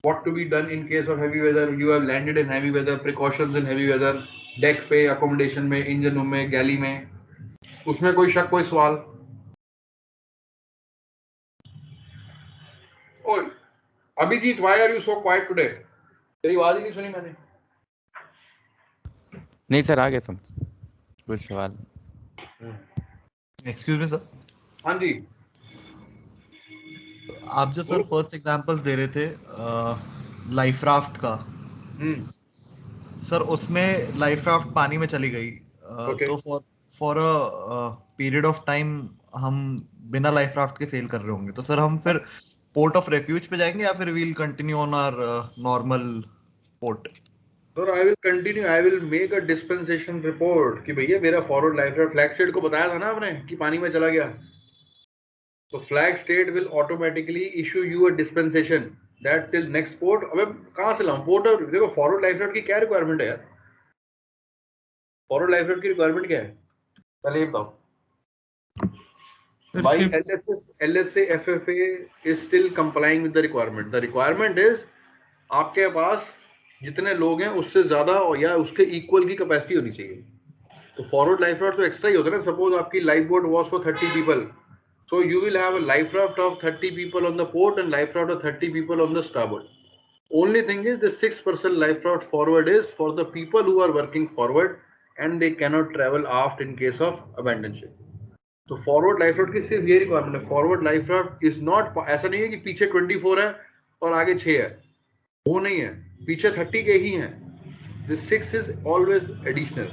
What to be done in case of heavy weather? You have landed in heavy weather. Precautions in heavy weather. Deck पे, accommodation में, engine room में, गैली में, उसमें कोई शक, कोई सवाल? ओए Abhijit, why are you so quiet today? तेरी आवाज ही नहीं सुनी मैंने. नहीं सर, आ गया तुम कुछ सवाल. Excuse me sir. हाँ जी. आप जो सर फर्स्ट एग्जांपल्स दे रहे थे लाइफ राफ्ट का, सर उसमें लाइफ राफ्ट पानी में चली गई, तो for a period of time हम बिना लाइफ राफ्ट के सेल कर रहे होंगे, तो सर हम फिर पोर्ट ऑफ रेफ्यूज पे जाएंगे या फिर we'll continue on our normal port? Sir I will continue, I will make a dispensation report कि भैया मेरा forward life raft, flag state को बताया था ना आपने कि पानी में चला गया, तो flag state will automatically issue you a dispensation that till next port. अबे कहां से लाऊं पोर्ट? देखो फॉरवर्ड लाइफ राफ्ट की क्या रिक्वायरमेंट है यार? फॉरवर्ड लाइफ राफ्ट की रिक्वायरमेंट क्या है पहले ये बताओ. Why LSA FFA is still complying with the requirement? The requirement is आपके पास जितने लोग हैं उससे ज्यादा या उसके इक्वल की कैपेसिटी होनी चाहिए. तो फॉरवर्ड लाइफ राफ्ट तो एक्स्ट्रा ही होता है ना. सपोज आपकी life boat was for 30 people, so you will have a life raft of 30 people on the port and life raft of 30 people on the starboard. Only thing is the 6% life raft forward is for the people who are working forward and they cannot travel aft in case of abandoned ship. तो forward life raft की सिर्फ ये requirement है. Forward life raft is not, ऐसा नहीं है कि पीछे 24 है और आगे 6 है, वो नहीं है. पीछे 30 के ही हैं. This 6 is always additional.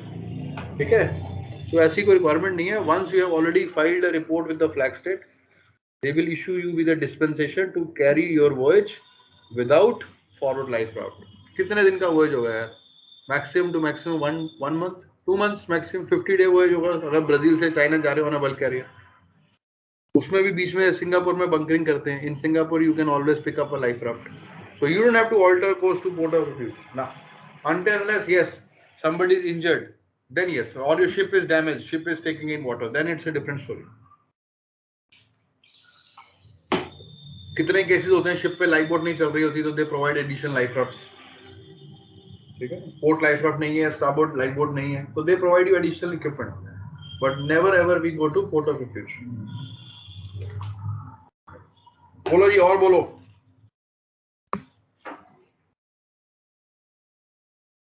ठीक है, तो ऐसी कोई रिक्वायरमेंट नहीं है. Once you have already filed a report with the flag state, They will issue you with a dispensation to carry your voyage without forward life raft. कितने दिन का voyage होगा यार? Maximum to maximum one month, 2 months, maximum 50-day voyage होगा. अगर Brazil से China जा रहे हो ना बल्क कैरियर, उसमें भी बीच में सिंगापुर में बंकरिंग करते हैं. In Singapore you can always pick up a life raft, so you don't have to alter course to Port of Refuge. Now, until unless yes, somebody is injured, then yes, or your ship is damaged, ship is taking in water, then it's a different story. कितने cases होते हैं ship पे life boat नहीं चल रही होती तो they provide additional life rafts. ठीक है, पोर्ट लाइफ राफ्ट नहीं है, स्टारबोर्ड लाइफ बोट नहीं है, तो they provide you additional equipment, but never ever we go to port of refuge. बोलो जी, और बोलो.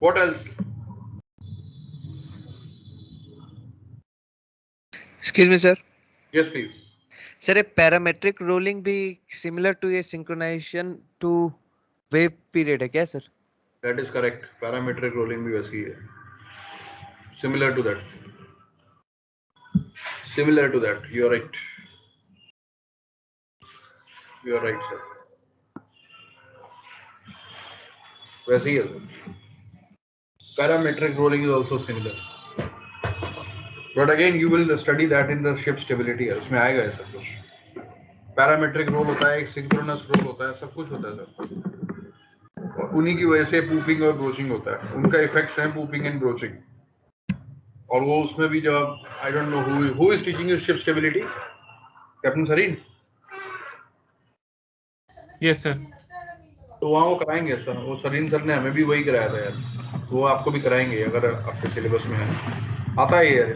What else? Excuse me sir. Yes please. Sir ये पैरामेट्रिक रोलिंग भी सिमिलर टू ये सिंक्रोनाइजेशन टू वेव पीरियड है क्या सर? That is correct. Parametric rolling भी वैसी है, similar to that. Similar to that, you are right. You are right, sir. वैसे ही है. Parametric rolling is also similar. But again, you will study that in the ship stability. उसमें आएगा ये सब कुछ. Parametric roll होता है, एक synchronous roll होता है, सब कुछ होता है सर. और उन्हीं की वजह से pooping और broaching होता है. उनका effects हैं pooping and broaching. और वो उसमें भी जब I don't know who is teaching you ship stability? Captain Sarin? Yes sir. तो वहाँ वो कराएंगे सर, वो सरीन सर ने हमें भी वही कराया था यार, वो आपको भी कराएंगे अगर आपके सिलेबस में है. आता है यार.